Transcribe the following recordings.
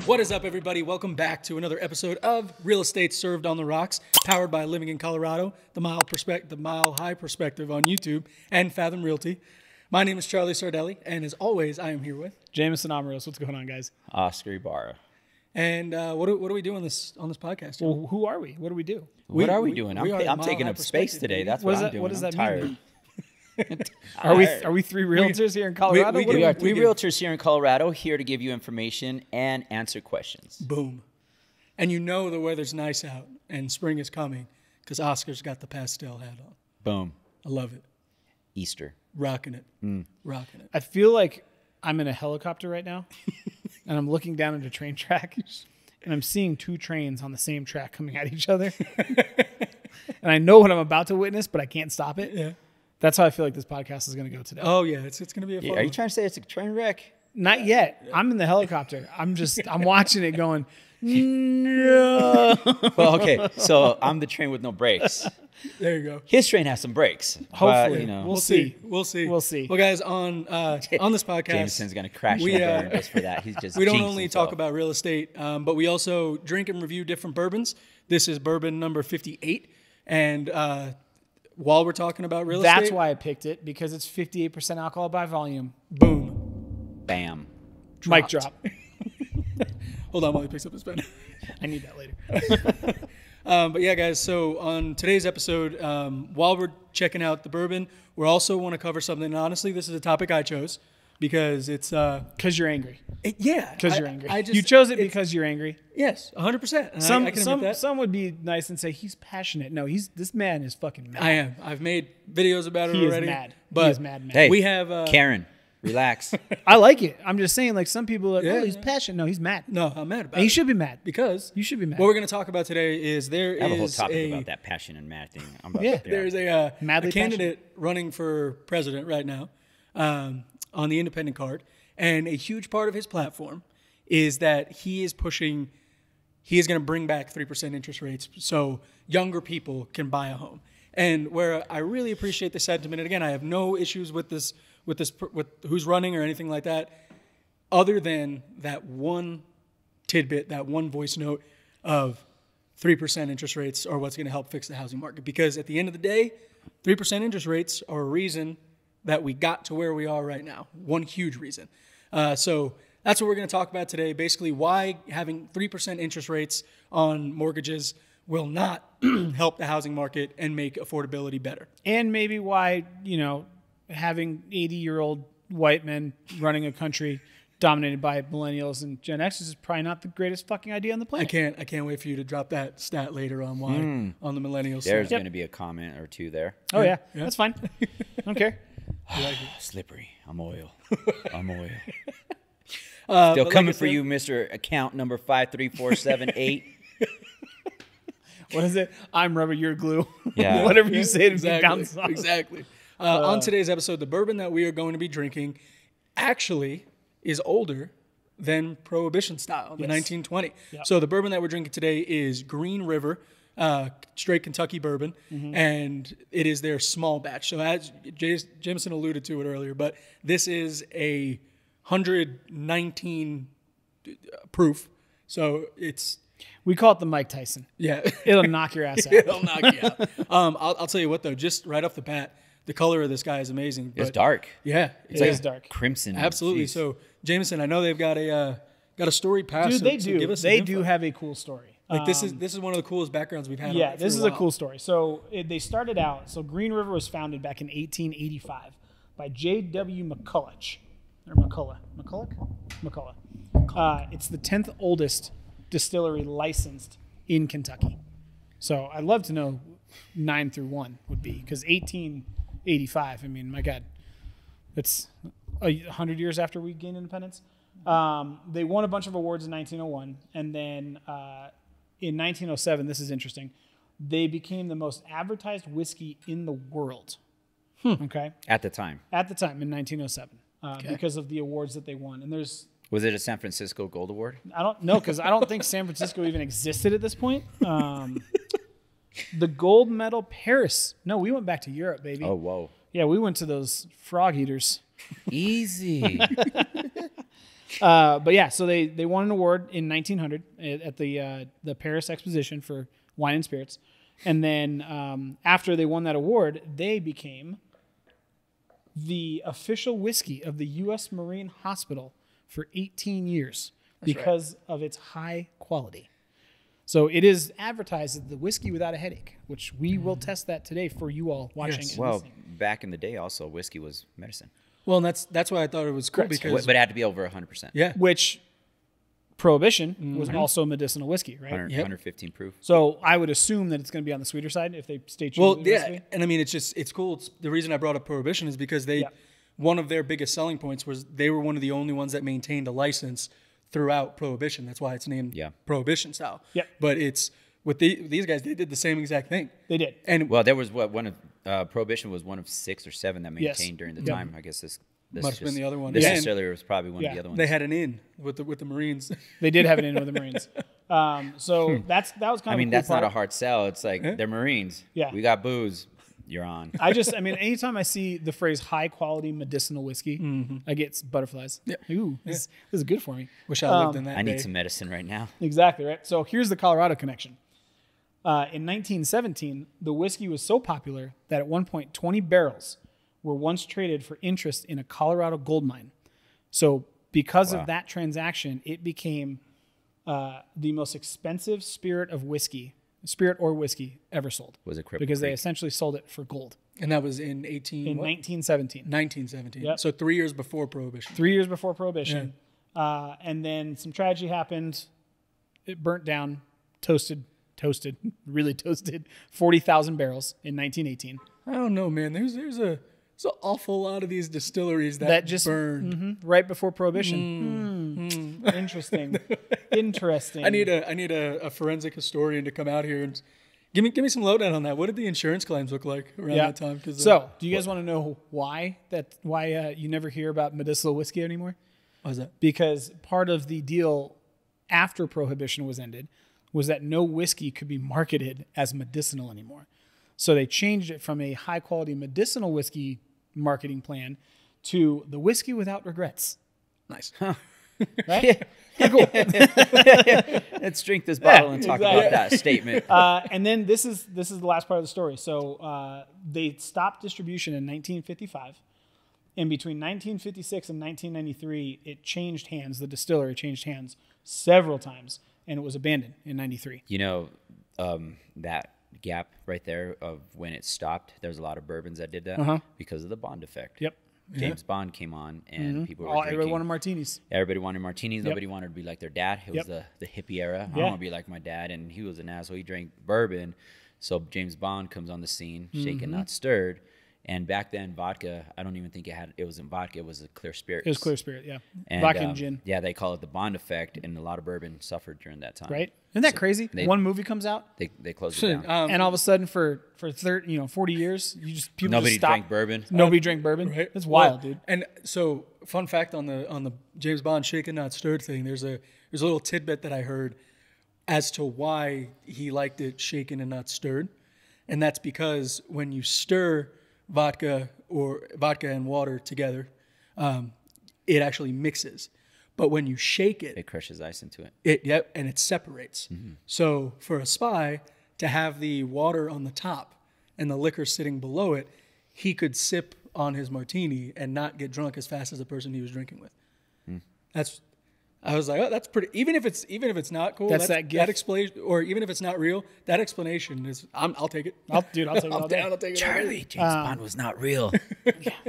What is up, everybody? Welcome back to another episode of Real Estate Served on the Rocks, powered by Living in Colorado, the Mile High Perspective on YouTube, and Fathom Realty. My name is Charlie Sardelli, and as always, I am here with Jameson Amaros. What's going on, guys? Oscar Ibarra. And what do we do on this podcast? Well, who are we? What do we do? What are we doing? we are I'm the taking Mile up High space Perspective, today. baby. That's What what does I'm that- doing. what does I'm that mean? tired. Are we three realtors here in Colorado? we What We do are can- three realtors here in Colorado, here to give you information and answer questions. Boom. And you know the weather's nice out, and spring is coming, because Oscar's got the pastel hat on. Boom. I love it. Easter. Rocking it. Rocking it. I feel like I'm in a helicopter right now, and I'm looking down at a train track, and I'm seeing two trains on the same track coming at each other. And I know what I'm about to witness, but I can't stop it. Yeah. That's how I feel like this podcast is going to go today. Oh, yeah. It's going to be a fun Are you one. trying to say it's a train wreck? Not yet. I'm in the helicopter. I'm watching it going, no. Well, okay. So I'm the train with no brakes. There you go. His train has some brakes. Hopefully. But, We'll see. We'll see. We'll see. Well, guys, on this podcast, Jameson's going to crash we, and burn just for that. He's just we don't jinxed only himself. talk about real estate, but we also drink and review different bourbons. This is bourbon number 58. And while we're talking about real estate, That's why I picked it, because it's 58% alcohol by volume. boom. Bam. Mic Dropped. drop. Hold on while he picks up his pen. I need that later. But yeah, guys, so on today's episode, while we're checking out the bourbon, we also want to cover something. And honestly, this is a topic I chose because it's... Because you're angry. yeah. Because you're angry. I just, You chose it because you're angry. Yes, 100%. And Some I can admit that. some would be nice and say he's passionate. No, this man is fucking mad. I am. I've made videos about it He is already. mad. But He is mad. Hey, we have... Karen, relax. I like it. I'm just saying, like, some people are like, Yeah, oh, he's yeah. passionate. No, he's mad. No, I'm mad about And he it. should be mad. Because You should be mad. what we're going to talk about today is there I have a whole is topic about that passion and mad thing. I'm about Yeah. to There's a Madly candidate running for president right now on the independent card. And a huge part of his platform is that he is going to bring back 3% interest rates so younger people can buy a home. And where I really appreciate the sentiment, and again, I have no issues with who's running or anything like that, other than that one tidbit, that one voice note of 3% interest rates are what's going to help fix the housing market. Because at the end of the day, 3% interest rates are a reason that we got to where we are right now. One huge reason. So that's what we're going to talk about today. Basically, why having 3% interest rates on mortgages will not help the housing market and make affordability better. And maybe why, having 80-year-old white men running a country dominated by millennials and Gen Xers is probably not the greatest fucking idea on the I planet. can't wait for you to drop that stat later on why on the millennials. There's side. going to be a comment or two there. Oh, yeah. Yeah. That's fine. I don't care. Slippery. I'm oil. I'm oil. But Still like coming I for said- you, Mr. Account number 53478. What is it? I'm rubber, you're glue. Yeah. Whatever you say to exactly, be bounced off. Exactly. On today's episode, the bourbon that we are going to be drinking actually is older than Prohibition style, the 1920. Yep. So the bourbon that we're drinking today is Green River, straight Kentucky bourbon, and it is their small batch. So as Jameson alluded to it earlier, but this is a 119 proof. So it's, We call it the Mike Tyson. yeah. It'll knock your ass out. It'll knock you out. I'll tell you what, though, just right off the bat, the color of this guy is amazing. It's but- dark. Yeah. It is dark. Crimson. Absolutely. Jeez. So, Jameson, I know they've got a story pass. Dude, so- they so do. give us some They info. do have a cool story. Like this is one of the coolest backgrounds we've had. Yeah, on it for this is a a while. cool story. So they started out. So Green River was founded back in 1885 by J.W. McCulloch. Or McCulloch. It's the 10th oldest distillery licensed in Kentucky. So I'd love to know 9 through 1 would be, because 1885, I mean, my God, it's 100 years after we gained independence. They won a bunch of awards in 1901, and then in 1907, this is interesting, they became the most advertised whiskey in the world. Okay, At the time. at the time in 1907, because of the awards that they won. And there's, Was it a San Francisco Gold Award? I don't know, because I don't think San Francisco even existed at this point. The gold medal, Paris. No, we went back to Europe, baby. Oh, whoa. Yeah, we went to those frog eaters. Easy. But yeah, so they won an award in 1900 at the Paris Exposition for wine and spirits. And then after they won that award, they became the official whiskey of the U.S. Marine Hospital for 18 years because of its high quality. So it is advertised as the whiskey without a headache, which we will test that today for you all watching. Yes. and Well, listening. back in the day, also whiskey was medicine, Well, and that's why I thought it was cool because but it had to be over 100%. yeah, Which Prohibition was also medicinal whiskey, right? 100, Yep. 115 proof. So I would assume that it's going to be on the sweeter side if they stay true well, to the yeah, recipe. and I mean it's cool. The reason I brought up Prohibition is because one of their biggest selling points was they were one of the only ones that maintained a license throughout Prohibition. That's why it's named Prohibition style. Yep. But it's with these guys, they did the same exact thing. They did. And Well, there was one of Prohibition was one of 6 or 7 that maintained during the Yep. time. I guess this Must have been the other one. This Yeah. distillery was probably one of the other ones. they had an in with the Marines. They did have it in with the Marines. So that was kind of I mean, a cool that's part. not a hard sell. It's like they're Marines. Yeah. We got booze. You're on. I mean, anytime I see the phrase high quality medicinal whiskey, I get butterflies. Yeah. Ooh, this is good for me. Wish I lived in that I day. need some medicine right now. Exactly, right? So here's the Colorado connection. In 1917, the whiskey was so popular that at one point 20 barrels were once traded for interest in a Colorado gold mine. So because of that transaction, it became the most expensive spirit or whiskey ever sold. Was it Cripple because they Creek? essentially sold it for gold And that was in 1917. 1917. Yep. So 3 years before Prohibition. 3 years before Prohibition. And then some tragedy happened. It burnt down, really toasted 40,000 barrels in 1918. I don't know, man. There's an awful lot of these distilleries that just burned. right before Prohibition. Interesting. Interesting. I need a forensic historian to come out here and give me some lowdown on that. What did the insurance claims look like around that time? So, do you guys want to know why you never hear about medicinal whiskey anymore? Why is that? Because part of the deal after Prohibition was ended was that no whiskey could be marketed as medicinal anymore. So they changed it from a high quality medicinal whiskey marketing plan to the whiskey without regrets. Nice. Right? Cool. Let's drink this bottle and talk about that statement. And then this is the last part of the story. So they stopped distribution in 1955. And between 1956 and 1993, it changed hands. The distillery changed hands several times, and it was abandoned in 93. You know, that gap right there of when it stopped, there's a lot of bourbons that did that because of the Bond effect. Yep. James Bond came on, and people were drinking. Everybody wanted martinis. Everybody wanted martinis. Nobody wanted to be like their dad. It was the hippie era. I Yeah. want to be like my dad, and he was an asshole. He drank bourbon. So James Bond comes on the scene, shaken, not stirred. And back then, vodka, I don't even think it wasn't vodka. It was a clear spirit. It was clear spirit, yeah. And, Vodka and gin. Yeah, they call it the Bond effect, and a lot of bourbon suffered during that time. Right? Isn't that crazy? One movie comes out, They closed it down. and all of a sudden for 40 years, people Nobody just stopped. drank bourbon. Nobody drank bourbon. Right? That's wild, Well, dude. And so, fun fact on the James Bond shaken not stirred thing. There's a little tidbit that I heard as to why he liked it shaken and not stirred, and that's because when you stir vodka and water together, it actually mixes. But when you shake it, It crushes ice into it. and it separates. So for a spy to have the water on the top and the liquor sitting below it, he could sip on his martini and not get drunk as fast as the person he was drinking with. I was like, oh, that's pretty. Even if it's not cool, That's that gift. that explanation, or even if it's not real, that explanation is. I'll take it. I'll take it all day. I'll take it. Charlie, James Bond was not real.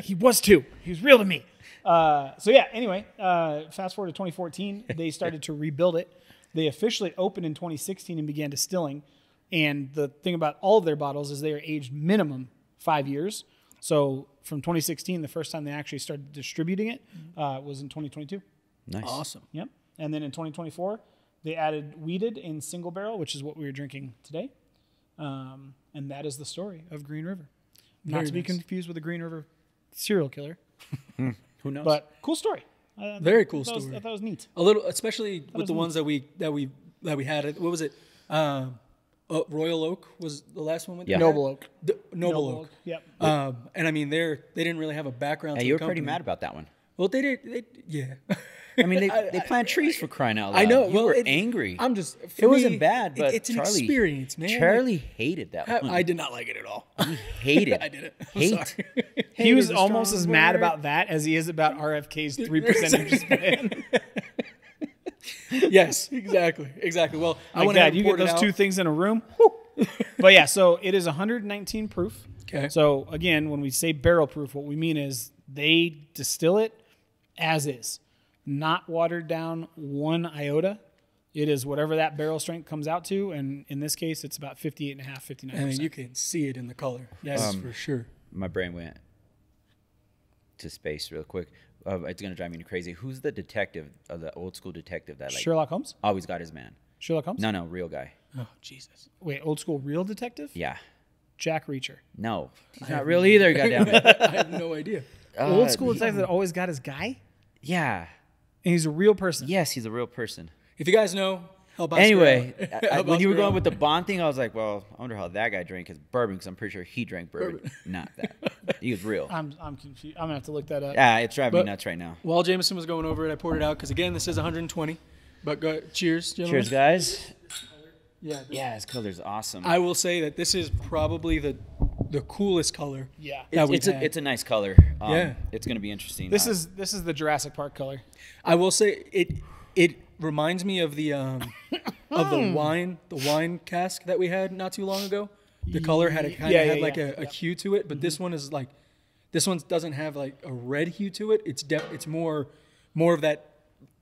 He was too. He was real to me. Anyway, fast forward to 2014, they started to rebuild it. They officially opened in 2016 and began distilling. And the thing about all of their bottles is they are aged minimum 5 years. So from 2016, the first time they actually started distributing it was in 2022. Nice. Awesome. Yep. And then in 2024, they added wheated in single barrel, which is what we were drinking today. And that is the story of Green River. Not Very to be nice. confused with the Green River serial killer, Who knows? but cool story. Very cool I thought story. it was neat. A little, especially with was the ones that we had. What was it? Royal Oak was the last one. Yeah. Noble Oak. Noble Oak. Yep. And I mean, they didn't really have a background. Hey, to you the were pretty company. mad about that one. Well, they did. Yeah. I mean, they plant trees for crying out loud. I know. You Well, were angry. I'm just. It wasn't bad, but it's an Charlie, experience, man. Charlie hated that one. I did not like it at all. He hated. I didn't. I'm Hate. sorry. He was is a almost strong as mad word. about that as he is about RFK's 3% interest plan. Yes, exactly. Well, I Like went that, ahead and you get poured it those out. two things in a room. Whew. But yeah, so it is 119 proof. Okay. So again, when we say barrel proof, what we mean is they distill it as is, not watered down one iota. It is whatever that barrel strength comes out to, and in this case, it's about 58.5, 59%. And you can see it in the color. Yes, for sure. My brain went to space real quick. It's gonna drive me crazy. Who's the detective, the old school detective that like Sherlock Holmes? always got his man? Sherlock Holmes? No, real guy. Oh, Jesus. Wait, old school real detective? Yeah. Jack Reacher. No, he's not real either. Goddamn it. I have no idea. Old school detective that always got his guy? Yeah. And he's a real person. Yes, he's a real person. If you guys know, help us. Anyway, Help when us you were grow. going with the Bond thing, I was like, well, I wonder how that guy drank his bourbon because I'm pretty sure he drank bourbon. Not that. He was real. I'm confused. I'm going to have to look that up. Yeah, it's driving me But- nuts right now. While Jameson was going over it, I poured it out because again, this is 120. But cheers, gentlemen. Cheers, guys. Yeah. Yeah, his color's awesome. I will say that this is probably the coolest color. Yeah. that we've it's had. a nice color. Yeah. It's going to be interesting. This is the Jurassic Park color. I will say it reminds me of the wine cask that we had not too long ago. The color had a kind of had like a hue to it, but this one is like this one doesn't have like a red hue to it. It's more of that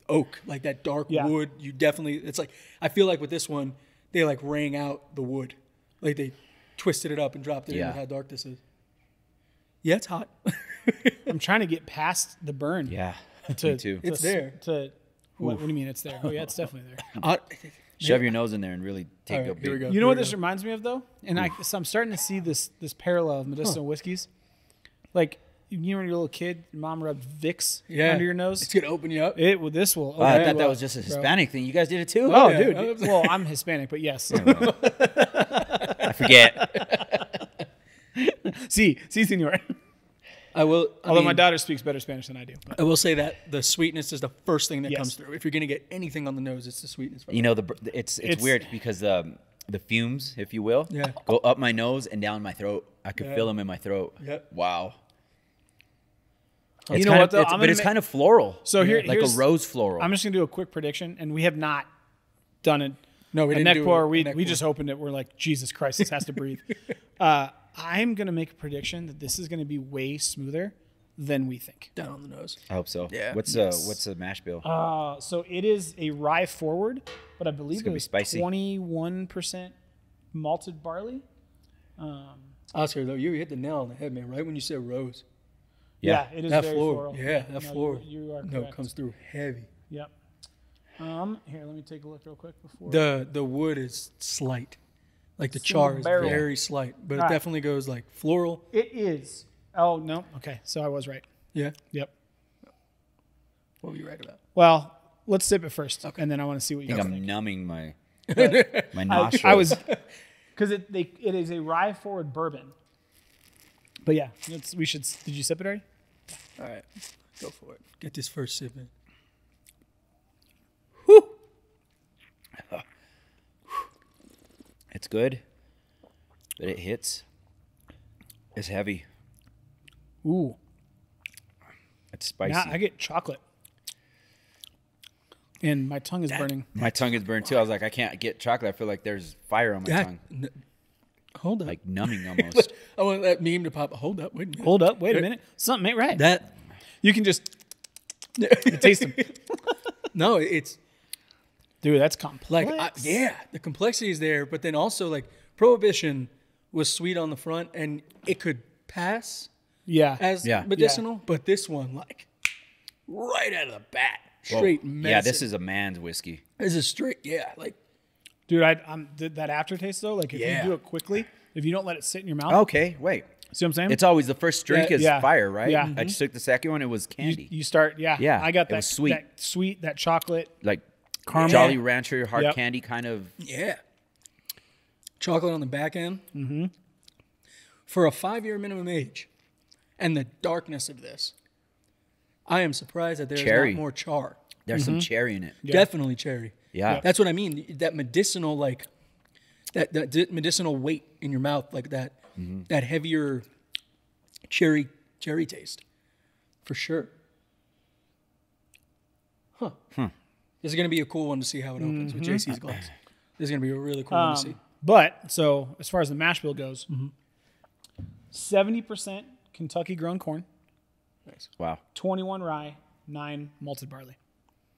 oak, like that dark wood. You definitely it's like I feel like with this one they like rang out the wood, like they twisted it up and dropped it in with how dark this is. Yeah, it's hot. I'm trying to get past the burn. Yeah, To, me too. It's there. What do you mean it's there? Oh yeah, it's definitely there. Shove your nose in there and really take All a right, here we big. go. You know what this reminds me of though? And so I'm starting to see this parallel of medicinal whiskeys. Like you know when you're a little kid, your mom rubbed Vicks under your nose. It's gonna open you up. This will. I open thought you that up, was just a bro. Hispanic thing. You guys did it too? Oh, yeah. dude. Well, I'm Hispanic, but yes. I forget. See, senor. I will. Although my daughter speaks better Spanish than I do. But. I will say that the sweetness is the first thing that Yes. comes through. If you're gonna get anything on the nose, it's the sweetness. You know, it's weird because the fumes, if you will, go up my nose and down my throat. I could feel them in my throat. Yep. Wow. You It's know kind what, of- though? it's- I'm but gonna it's make- kind of floral. So like a here's- rose floral. I'm just gonna do a quick prediction, and we have not done it. No, we a didn't neck do pour. a We neck we pour. just opened it. We're like, Jesus Christ, this has to breathe. I'm gonna make a prediction that this is gonna be way smoother than we think. down on the nose. I hope so. Yeah. What's the mash bill? So it is a rye forward, but I believe it gonna be was spicy. 21% malted barley. Oscar, though, you hit the nail on the head, man. Right when you said rose, Yeah, it is that very floor, floral. that No, floor, You are no, correct. comes through heavy. Yep. Here, let me take a look real quick before. The wood is slight, like the Single char is barrel. very slight, but it All right. definitely goes like floral. It is. Oh no. Okay, so I was right. Yeah. Yep. What were you right about? Well, let's sip it first, and then I want to see what I you think guys I'm think. numbing my nostrils. I was because it is a rye forward bourbon. But yeah, we should. Did you sip it already? All right, go for it. Get this first sip in. It's good, but it hits. It's heavy. Ooh, It's spicy. now I get chocolate, and my tongue is burning. My tongue is burned too. I was like, I can't get chocolate. I feel like there's fire on my tongue, Hold up. like numbing almost. I want that meme to pop. Hold up. Wait a minute. Hold up, wait a minute, something ain't right. That. You can just you taste them, No, it's dude. That's complex. like the complexity is there, but then also like Prohibition was sweet on the front and it could pass yeah, as medicinal, but this one like right out of the bat, straight medicine. Yeah, this is a man's whiskey. This is straight. Yeah, like dude. I'm that aftertaste though. Like if you do it quickly, if you don't let it sit in your mouth. Okay, wait. See what I'm saying? It's always the first drink is Yeah. fire, right? Yeah. I just took the second one. It was candy, you start. Yeah, Yeah, I got it that was sweet. that sweet, that chocolate. like Caramel. Jolly Rancher hard Yep. candy kind of. yeah, chocolate on the back end. Mm-hmm. For a 5-year minimum age, and the darkness of this, I am surprised that there's Cherry. not more char. There's some cherry in it. Definitely cherry. Yeah. That's what I mean. That medicinal, like that medicinal weight in your mouth, like that that heavier cherry taste, for sure. Huh. This is gonna be a cool one to see how it opens with JC's glass. This is gonna be a really cool one to see. But so as far as the mash bill goes, 70% Kentucky grown corn, Nice. Wow. 21 rye, 9 malted barley.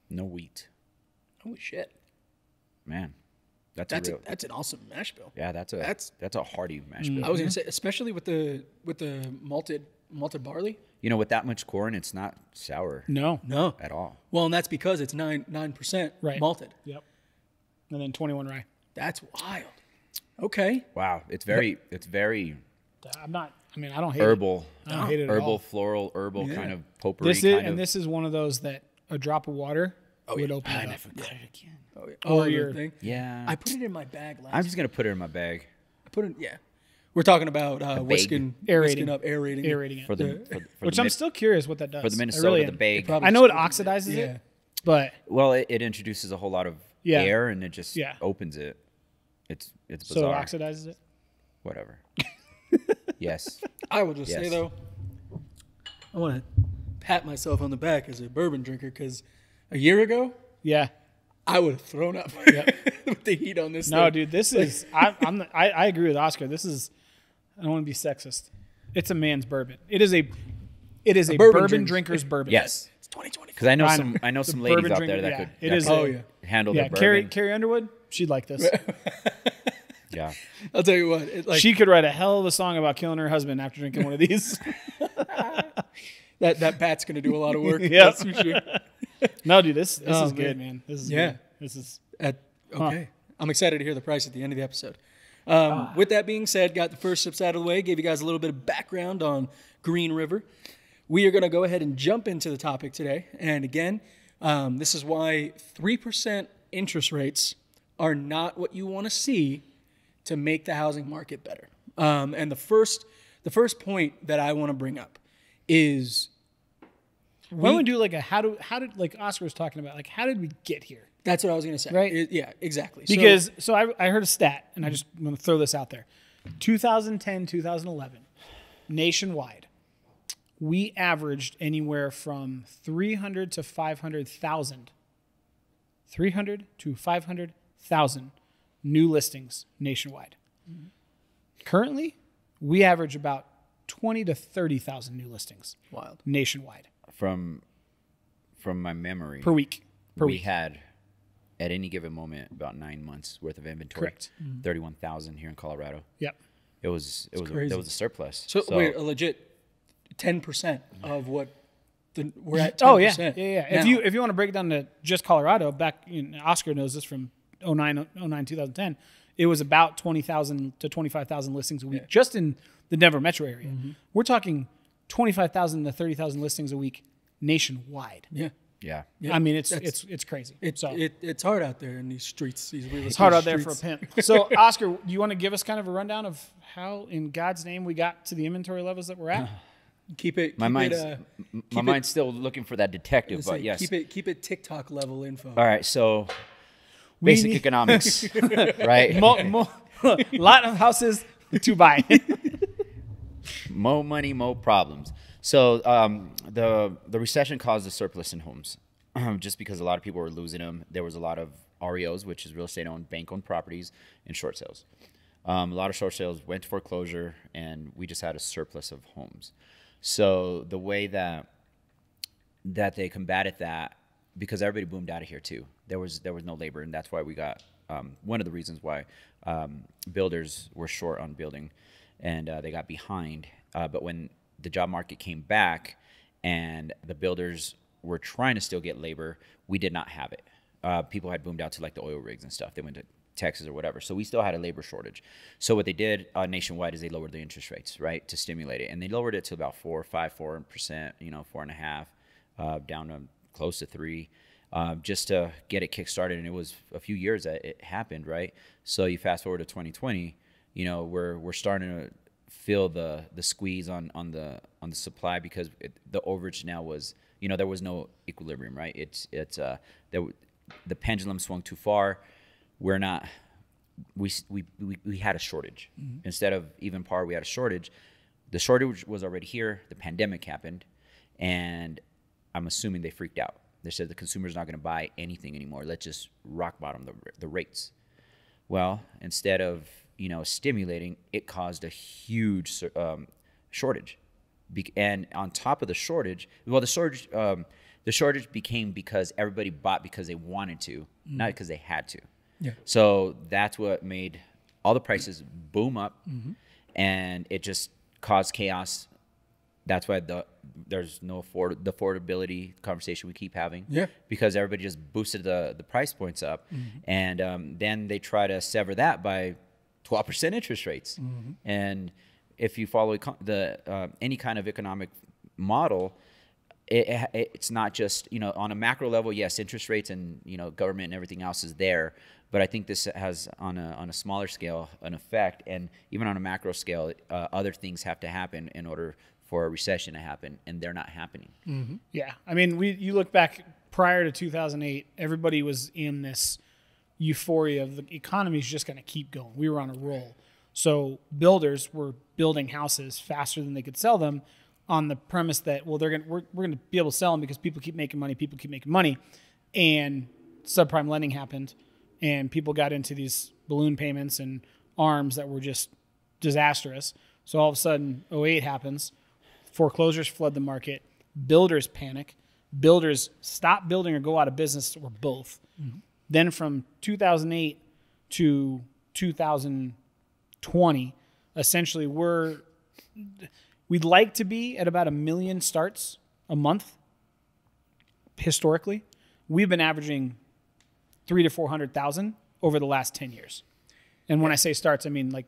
No wheat. Holy shit. Man. That's an awesome mash bill. yeah, that's a hearty mash bill. I was gonna say, especially with the malted barley. You know, with that much corn, it's not sour No. at all. Well, and that's because it's 9% Right. malted. Yep. And then 21 rye. That's wild. Okay. Wow. It's very I'm not. I mean, I don't hate herbal. it. I don't hate it at Herbal, all. floral, herbal Yeah. kind of potpourri. This is one of those that a drop of water would open it up. got it again. Oh, yeah. Or the your- thing. Yeah. I put it in my bag last. I'm just going to put it in my bag I put it. Yeah. We're talking about whisking Aerating. aerating Aerating it. for the Which I'm still curious what that does. for the I Minnesota, really the am. bag. probably- I know it oxidizes Yeah. it, but Well, it introduces a whole lot of Yeah. air and it just Yeah. opens it. It's so bizarre. it oxidizes it. Whatever. Yes. I will just say Yes. though, I want to pat myself on the back as a bourbon drinker because a year ago Yeah. I would have thrown up with the heat on this. No, thing. dude, this is. I agree with Oscar. This is. I don't want to be sexist. It's a man's bourbon. It is a bourbon bourbon drinker. drinker's bourbon. Yes. It's 2020. Because I know I some know. I know The some ladies bourbon out drinker, there that yeah. could It that is could Oh, yeah. handle Yeah, their bourbon. Carrie Underwood, she'd like this. Yeah. I'll tell you what. It, like She could write a hell of a song about killing her husband after drinking one of these. that Pat's gonna do a lot of work. Yeah. That's for sure. No, dude, this Oh, is man. good, man. This is Yeah. good. This is. Okay. I'm excited to hear the price at the end of the episode. With that being said, got the first sips out of the way, gave you guys a little bit of background on Green River. We are going to go ahead and jump into the topic today. And again, this is why 3% interest rates are not what you want to see to make the housing market better. And the first point that I want to bring up is Why don't we do like a how did like Oscar was talking about, like how did we get here? that's what I was going to say. Right. Yeah, exactly. Because so I heard a stat, and I just want to throw this out there. 2010, 2011, nationwide, we averaged anywhere from 300 to 500,000. 300 to 500,000 new listings nationwide. Currently, we average about 20 to 30,000 new listings wild. nationwide From my memory, per week. we had at any given moment about 9 months worth of inventory. Correct. 31,000 here in Colorado. Yep. It was crazy. there was a surplus. So wait, a legit 10% of what we're at. 10% Oh yeah, yeah. now. If you want to break it down to just Colorado, back Oscar knows this from 09, 2010, it was about 20,000 to 25,000 listings a week just in the Denver metro area. We're talking 25,000 to 30,000 listings a week nationwide. Yeah. Yeah. Yeah. I mean, it's crazy. It's hard out there in these streets. These real It's estate hard out there for a streets. pimp. So, Oscar, do you want to give us kind of a rundown of how, in God's name, we got to the inventory levels that we're at? Keep it. My keep mind's still looking for that detective, it, but yes. Keep it TikTok level info. All right, so basic need- economics, right? Lot of houses to buy. Mo money, mo problems. So the recession caused a surplus in homes, just because a lot of people were losing them. There was a lot of REOs, which is real estate owned, bank owned properties, and short sales. A lot of short sales went to foreclosure, and we just had a surplus of homes. So the way that they combated that, because everybody boomed out of here too. There was no labor, and that's why we got one of the reasons why builders were short on building, and they got behind. But when the job market came back and the builders were trying to still get labor, we did not have it. People had boomed out to like the oil rigs and stuff. They went to Texas or whatever. So we still had a labor shortage. So what they did nationwide is they lowered the interest rates, right, to stimulate it. And they lowered it to about 4%, 4.5%, down to close to 3%, just to get it kickstarted. And it was a few years that it happened, right? So you fast forward to 2020, we're starting to feel the squeeze on the supply, because the overage now was, there was no equilibrium, right? The pendulum swung too far. We had a shortage. Instead of even par, we had a shortage. The shortage was already here. The pandemic happened, and I'm assuming they freaked out. They said the consumer's not going to buy anything anymore. Let's just rock bottom the rates. Well, instead of stimulating, it caused a huge shortage. And on top of the shortage, the shortage became because everybody bought because they wanted to, not because they had to. Yeah. So that's what made all the prices boom up, and it just caused chaos. That's why there's no the affordability conversation we keep having. Yeah. Because everybody just boosted the price points up, and then they try to sever that by 12% interest rates. And if you follow any kind of economic model, it's not just on a macro level. Yes, interest rates and government and everything else is there, but I think this has on a smaller scale an effect, and even on a macro scale, other things have to happen in order for a recession to happen, and they're not happening. Yeah, I mean, you look back prior to 2008, everybody was in this euphoria of the economy's just going to keep going. We were on a roll. So builders were building houses faster than they could sell them, on the premise that, well, we're going to be able to sell them because people keep making money. And subprime lending happened, and people got into these balloon payments and ARMs that were just disastrous. So all of a sudden, 08 happens. Foreclosures flood the market. Builders panic. Builders stop building or go out of business, or both. Then from 2008 to 2020, essentially we'd like to be at about 1 million starts a month. Historically, we've been averaging 300,000 to 400,000 over the last 10 years. And when I say starts, I mean like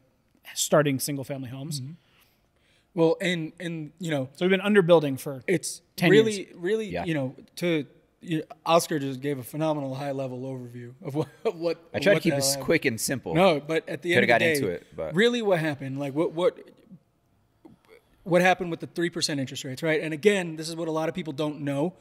starting single family homes. Well, and so we've been underbuilding for it's 10 really, years. really, Oscar just gave a phenomenal high level overview of what I tried to keep it quick and simple. No, but at the end of the day, into it, but really what happened, like what happened with the 3% interest rates, right? And again, this is what a lot of people don't know,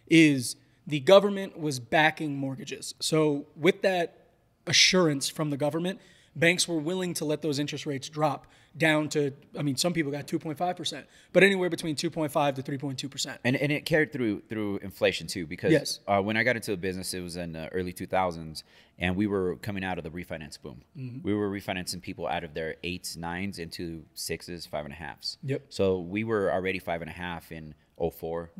is the government was backing mortgages. So with that assurance from the government, banks were willing to let those interest rates drop down to, some people got 2.5%, but anywhere between 2.5 to 3.2%. And it carried through inflation too, because when I got into the business, it was in the early 2000s, and we were coming out of the refinance boom. We were refinancing people out of their 8s, 9s into 6s, 5.5s. Yep. So we were already 5.5 in 04,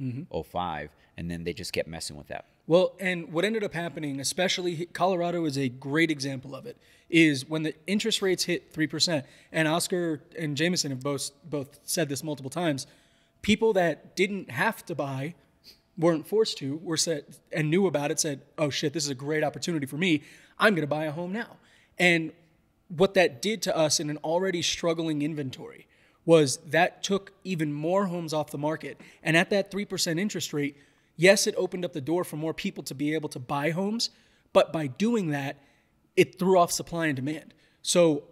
05, and then they just kept messing with that. Well, and what ended up happening, especially Colorado is a great example of it, is when the interest rates hit 3%, and Oscar and Jameson have both said this multiple times, people that didn't have to buy, weren't forced to, were said and knew about it, said, oh shit, this is a great opportunity for me. I'm going to buy a home now. And what that did to us in an already struggling inventory was that took even more homes off the market. And at that 3% interest rate, yes, it opened up the door for more people to be able to buy homes, but by doing that, it threw off supply and demand. So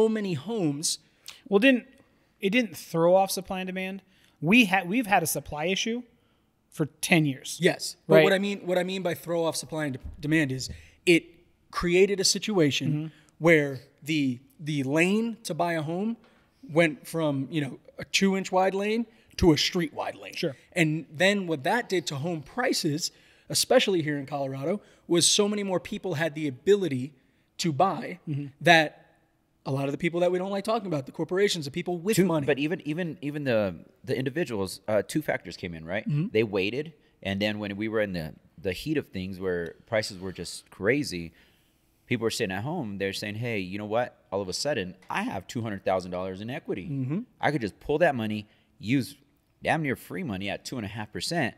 many homes. Well, it didn't throw off supply and demand. We've had a supply issue for 10 years. Yes, but right? what I mean by throw off supply and demand is it created a situation where the lane to buy a home went from a 2-inch wide lane to a street wide lane. Sure. And then what that did to home prices, especially here in Colorado, was so many more people had the ability to buy that a lot of the people that we don't like talking about, the corporations, the people with money. But even the individuals, two factors came in, right? They waited, and then when we were in the heat of things where prices were just crazy, people were sitting at home. They're saying, hey, you know what? All of a sudden, I have $200,000 in equity. I could just pull that money, use damn near free money at 2.5%.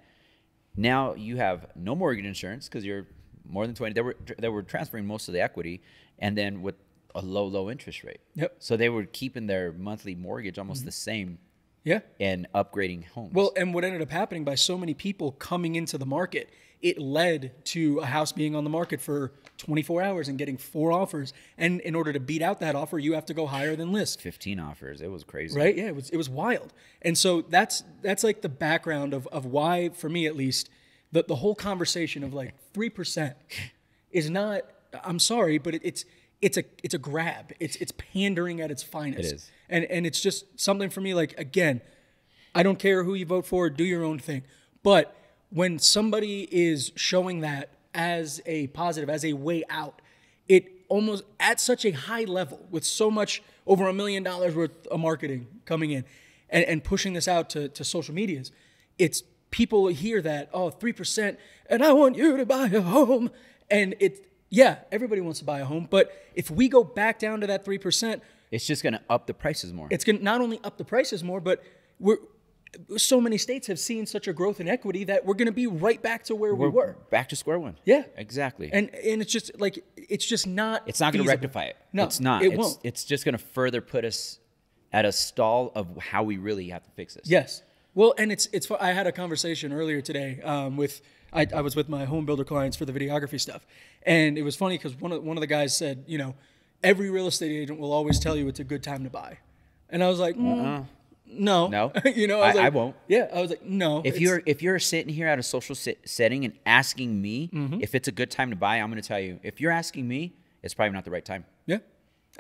Now you have no mortgage insurance because you're more than 20. They were transferring most of the equity, and then with a low interest rate. Yep. So they were keeping their monthly mortgage almost the same Yeah. and upgrading homes. Well, and what ended up happening by so many people coming into the market, it led to a house being on the market for 24 hours and getting 4 offers. And in order to beat out that offer, you have to go higher than list. 15 offers. It was crazy. Right? Yeah, it was wild. And so that's like the background of why, for me at least, the whole conversation of like 3% is not, I'm sorry, but it's a grab. It's pandering at its finest. It is. And it's just something for me, like, again, I don't care who you vote for, do your own thing. But when somebody is showing that as a positive, as a way out, it almost at such a high level with so much over $1 million worth of marketing coming in and pushing this out to social medias, it's people hear that, oh, 3%, and I want you to buy a home. And yeah, everybody wants to buy a home. But if we go back down to that 3%, it's just going to up the prices more. it's going to not only up the prices more, but so many states have seen such a growth in equity that we're going to be right back to where we were. Back to square one. Yeah. Exactly. And it's just like, it's just not It's not going to feasible. rectify it. No, it's not. It won't. It's just going to further put us at a stall of how we really have to fix this. Yes. Well, and it's I had a conversation earlier today with I was with my home builder clients for the videography stuff, and it was funny because one of the guys said, every real estate agent will always tell you it's a good time to buy, and I was like, no, No. I won't. Yeah, I was like, no. If you're sitting here at a social setting and asking me if it's a good time to buy, I'm going to tell you. If you're asking me, it's probably not the right time. Yeah.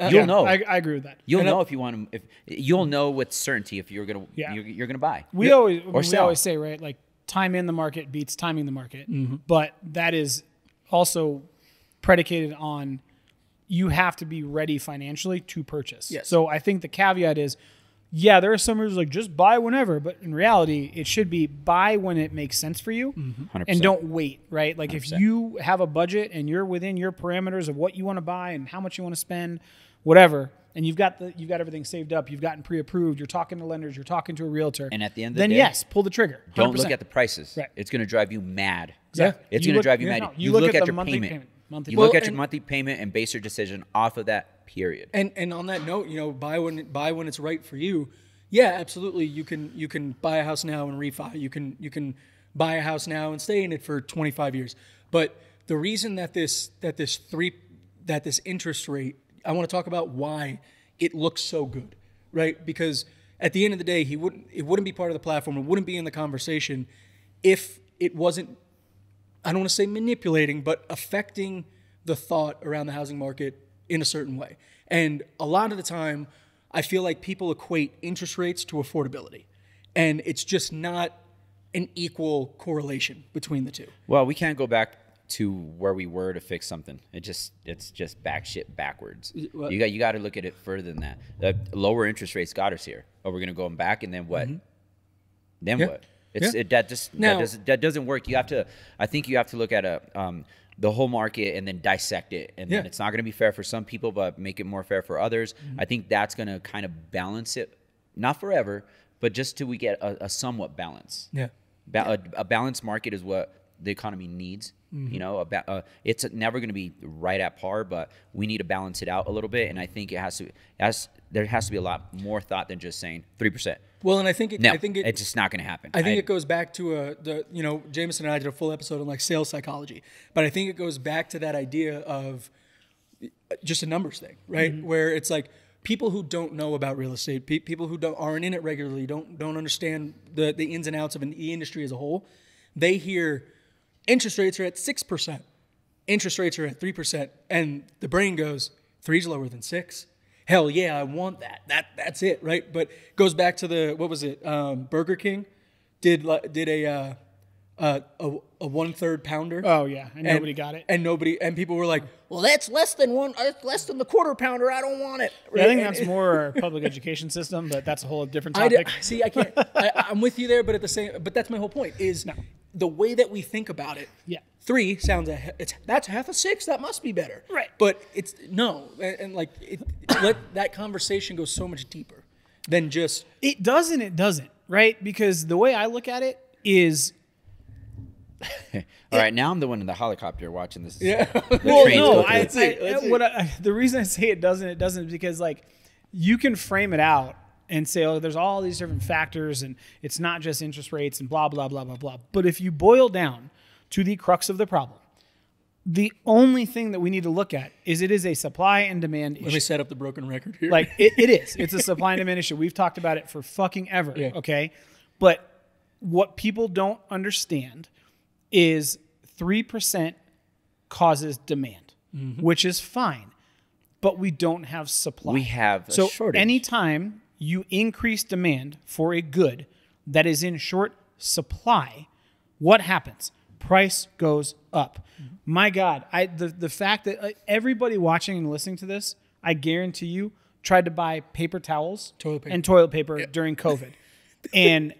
You'll know. I agree with that. You'll know if you want to. If you'll know with certainty if you're gonna Yeah. you're gonna buy. We always sell. say, right, like time in the market beats timing the market. But that is also predicated on you have to be ready financially to purchase. Yes. So I think the caveat is, yeah, there are some who's like just buy whenever, but in reality, it should be buy when it makes sense for you 100%. and don't wait, right? Like 100%. if you have a budget and you're within your parameters of what you want to buy and how much you want to spend, whatever, and you've got everything saved up, you've gotten pre-approved, you're talking to lenders, you're talking to a realtor, And at the end of the then day, yes, pull the trigger. 100%. Don't look at the prices. Right. It's gonna drive you mad. Exactly. It's You gonna look- drive you yeah, mad. no, You look look at at the your monthly payment. monthly You payment. look at and- your monthly payment and base your decision off of that. Period. And on that note, buy when it's right for you. Yeah, absolutely. You can buy a house now and refi. You can buy a house now and stay in it for 25 years. But the reason that this interest rate, I want to talk about why it looks so good, right? Because at the end of the day, it wouldn't be part of the platform. It wouldn't be in the conversation if it wasn't, I don't want to say manipulating, but affecting the thought around the housing market in a certain way. And a lot of the time, I feel like people equate interest rates to affordability. And it's just not an equal correlation between the two. Well, we can't go back to where we were to fix something. It's just backwards. What? You got to look at it further than that. The lower interest rates got us here. Oh, we're gonna go back, and then what? Then Yeah. what? Yeah. That doesn't work. I think you have to look at the whole market and then dissect it, and then Yeah. it's not going to be fair for some people, but make it more fair for others. I think that's going to kind of balance it, not forever, but just till we get a somewhat balance. Yeah. A balanced market is what the economy needs. It's never going to be right at par, but we need to balance it out a little bit. And I think there has to be a lot more thought than just saying 3%. Well, and I think it's just not going to happen. I think it goes back to Jameson and I did a full episode on like sales psychology, but I think it goes back to that idea of just a numbers thing, right? Where it's like people who don't know about real estate, people who aren't in it regularly, don't understand the ins and outs of the industry as a whole. They hear interest rates are at 6%, interest rates are at 3%, and the brain goes 3's lower than 6. Hell yeah, I want that. That's it, right? But goes back to what was it? Burger King did a 1/3 pounder. Oh yeah, and nobody got it. And people were like, "Well, that's less than the quarter pounder. I don't want it." Yeah, I think that's more our public education system, but that's a whole different topic. I can't. I'm with you there, but but that's my whole point. Is the way that we think about it. Yeah. 3 sounds that's half a 6. That must be better. Right. But it's no, and like let that conversation go so much deeper than just It does and it doesn't, right? Because the way I look at it is, All right, now I'm the one in the helicopter watching this. Yeah. The well, trains no, go through. the reason I say it doesn't is because like you can frame it out and say, oh, there's all these different factors and it's not just interest rates and blah, blah, blah, blah, blah. But if you boil down to the crux of the problem, the only thing that we need to look at is it is a supply and demand issue. Let me set up the broken record here. Like it is. It's a supply and demand issue. We've talked about it for fucking ever. Yeah. Okay. But what people don't understand is 3% causes demand, which is fine, but we don't have supply. We have a so shortage. Anytime you increase demand for a good that is in short supply, what happens? Price goes up. My God, the fact that everybody watching and listening to this, I guarantee you, tried to buy paper towels and toilet paper during COVID. And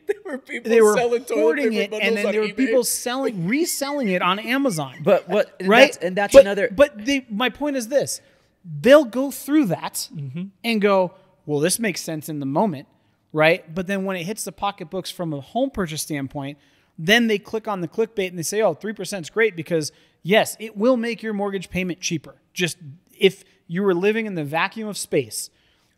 they were hoarding it, and then there were people reselling it on Amazon. But what? Right? That's another. But my point is this: they'll go through that and go, "Well, this makes sense in the moment, right?" But then when it hits the pocketbooks from a home purchase standpoint, then they click on the clickbait and they say, "Oh, 3% is great because yes, it will make your mortgage payment cheaper. Just if you were living in the vacuum of space."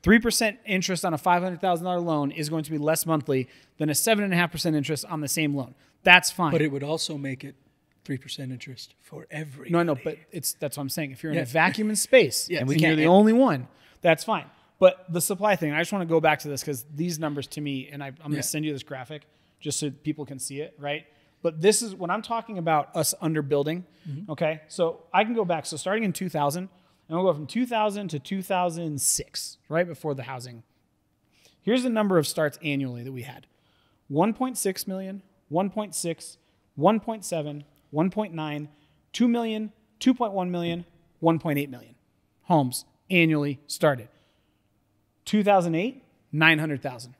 3% interest on a $500,000 loan is going to be less monthly than a 7.5% interest on the same loan. That's fine. But it would also make it 3% interest for everybody. No, but that's what I'm saying. If you're in a vacuum in space and we you're the only one, that's fine. But the supply thing, I just want to go back to this because these numbers to me, and I'm going to send you this graphic just so people can see it, right? But this is when I'm talking about us underbuilding, okay? So I can go back. So starting in 2000, and we'll go from 2000 to 2006, right before the housing. Here's the number of starts annually that we had. 1.6 million, 1.6, 1.7, 1.9, 2 million, 2.1 million, 1.8 million homes annually started. 2008, 900,000.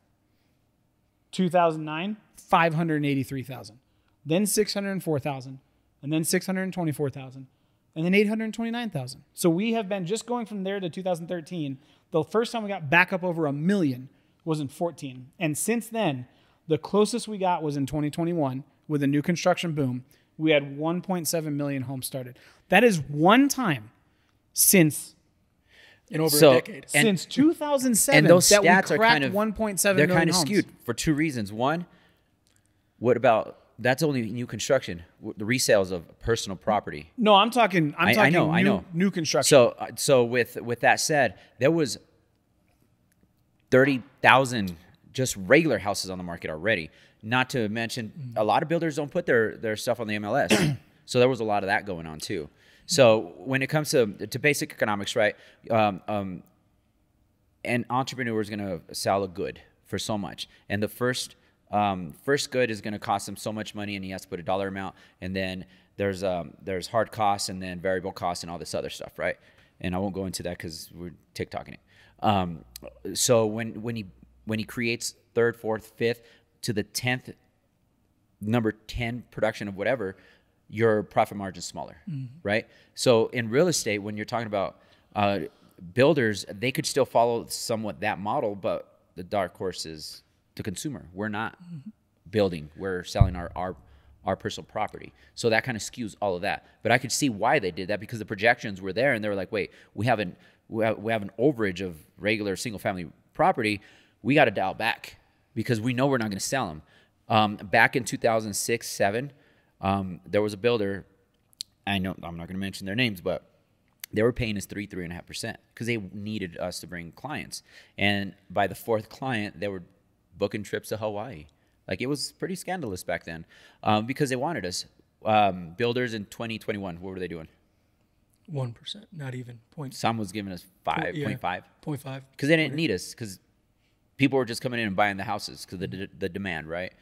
2009, 583,000. Then 604,000. And then 624,000. And then 829,000. So we have been just going from there to 2013. The first time we got back up over 1 million was in 14. And since then, the closest we got was in 2021 with a new construction boom. We had 1.7 million homes started. That is one time since in over a decade. Since 2007 and those that stats we are cracked kind of 1.7 they're million kind of homes. skewed for two reasons. One, what about that's only new construction, the resales of personal property. No, I'm talking I know. New construction. So with that said, there was 30,000 just regular houses on the market already. Not to mention a lot of builders don't put their stuff on the MLS. So there was a lot of that going on too. So when it comes to basic economics, right? An entrepreneur is going to sell a good for so much, and the first good is going to cost him so much money, and he has to put a dollar amount, and then there's hard costs and then variable costs and all this other stuff, right? And I won't go into that because we're TikToking it. So when he creates third, fourth, fifth to the 10th, number 10 production of whatever, your profit margin is smaller, right? So in real estate, when you're talking about builders, they could still follow somewhat that model, but the dark horse is the consumer. We're not building. We're selling our personal property. So that kind of skews all of that. But I could see why they did that because the projections were there, and they were like, wait, we have an overage of regular single family property. We got to dial back because we know we're not going to sell them. Back in 2006, 7, there was a builder. I know I'm not going to mention their names, but they were paying us 3.5% because they needed us to bring clients. And by the fourth client, they were booking trips to Hawaii. Like, it was pretty scandalous back then because they wanted us. Builders in 2021, what were they doing? 1%, not even. Some was giving us 5.5. 0.5. Because they didn't need us because people were just coming in and buying the houses because the demand, right?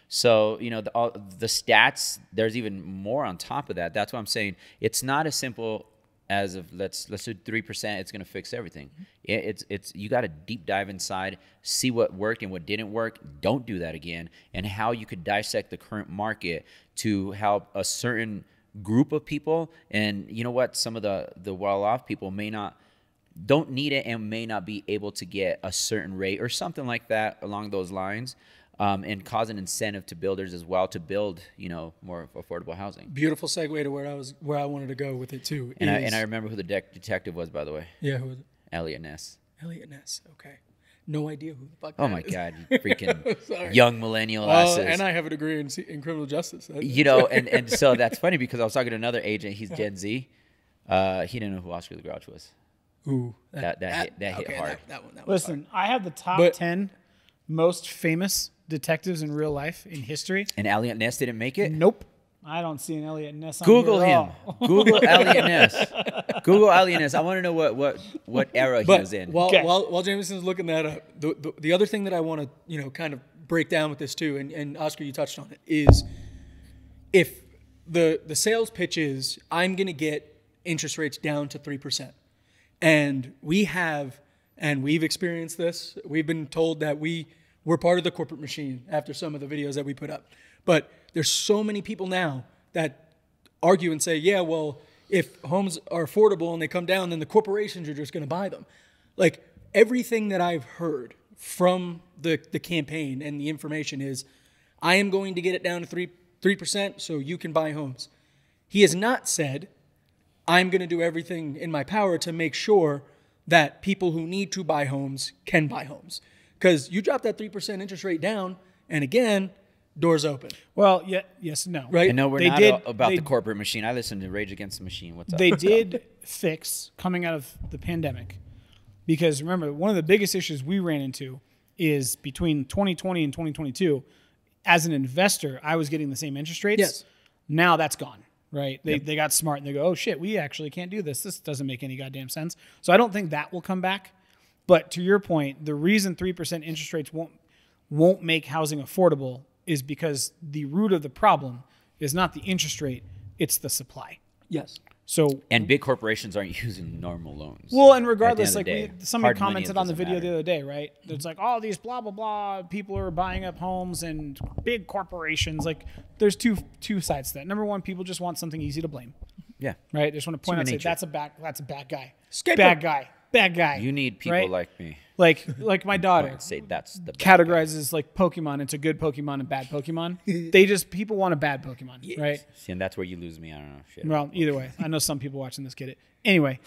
So, the stats, there's even more on top of that. That's why I'm saying it's not as simple as if let's do 3%, it's going to fix everything. It's you got to deep dive inside, see what worked and what didn't work. Don't do that again, and how you could dissect the current market to help a certain group of people. And you know what? Some of the well-off people don't need it and may not be able to get a certain rate or something like that along those lines. And cause an incentive to builders as well to build, more affordable housing. Beautiful segue to where I wanted to go with it too. And I remember who the detective was, by the way. Yeah, who was it? Elliot Ness. Elliot Ness. Okay. No idea who the fuck Oh that my is. God, you freaking Sorry. young millennial Well, asses. and I have a degree in criminal justice. You know, and so that's funny because I was talking to another agent. He's Gen Z. He didn't know who Oscar the Grouch was. Ooh, That hit hard. That one was Listen, I have the top But- 10 most famous detectives in real life in history. And Elliot Ness didn't make it. Nope. I don't see an Elliot Ness on Google here at him. all. Google Elliot Ness. Google Elliot Ness. I want to know what era he But was in. while, Okay. while Jameson's looking that up, the other thing that I want to kind of break down with this too, and Oscar, you touched on it, is if the sales pitch is I'm going to get interest rates down to 3%, and we've experienced this. We've been told that we're part of the corporate machine after some of the videos that we put up, but there's so many people now that argue and say, yeah, well, if homes are affordable and they come down, then the corporations are just going to buy them. Like everything that I've heard from the campaign and the information is, I am going to get it down to 3% so you can buy homes. He has not said, I'm going to do everything in my power to make sure that people who need to buy homes can buy homes. Because you drop that 3% interest rate down, and again, doors open. Well, yeah, yes, no. Right? I know we're They not did- about they- the corporate machine. I listen to Rage Against the Machine. What's up? They did fix coming out of the pandemic, because remember, one of the biggest issues we ran into is between 2020 and 2022, as an investor, I was getting the same interest rates. Yes. Now that's gone, right? They got smart and they go, oh shit, we actually can't do this. This doesn't make any goddamn sense. So I don't think that will come back. But to your point, the reason 3% interest rates won't make housing affordable is because the root of the problem is not the interest rate, it's the supply. Yes. So And big corporations aren't using normal loans. well, and At the regardless, end like of the day, somebody hard money commented on the doesn't video the matter. other day, right? It's like all these blah blah blah people are buying up homes and big corporations. Like there's two sides to that. Number one, people just want something easy to blame, Yeah. right? They just want to point out, Human say nature. that's a bad guy, Scapegoat. bad guy. You need people right? like me. like my daughter I'd say that's the bad categorizes like Pokemon into good Pokemon and bad Pokemon. People want a bad Pokemon, right? See, and that's where you lose me. I don't know. Shit. Well, either way, I know some people watching this get it. Anyway,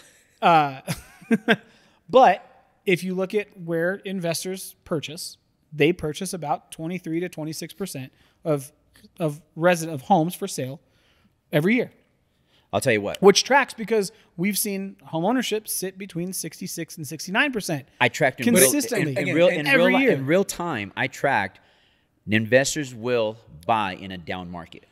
but if you look at where investors purchase, they purchase about 23 to 26% of homes for sale every year, I'll tell you what. which tracks because we've seen home ownership sit between 66 and 69%. I tracked consistently every year. in real time. I tracked investors will buy in a down market.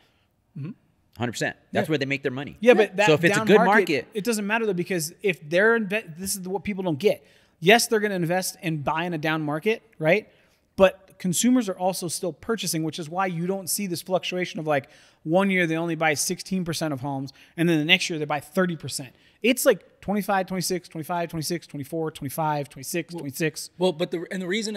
100%. That's where they make their money. Yeah, but that so if it's a down good market, it doesn't matter though, because if they're this is what people don't get. Yes, they're going to invest and buy in a down market, right? But consumers are also still purchasing, which is why you don't see this fluctuation of like 1 year they only buy 16% of homes, and then the next year they buy 30%. It's like 25, 26, 25, 26, 24, 25, 26, 26. Well, but the reason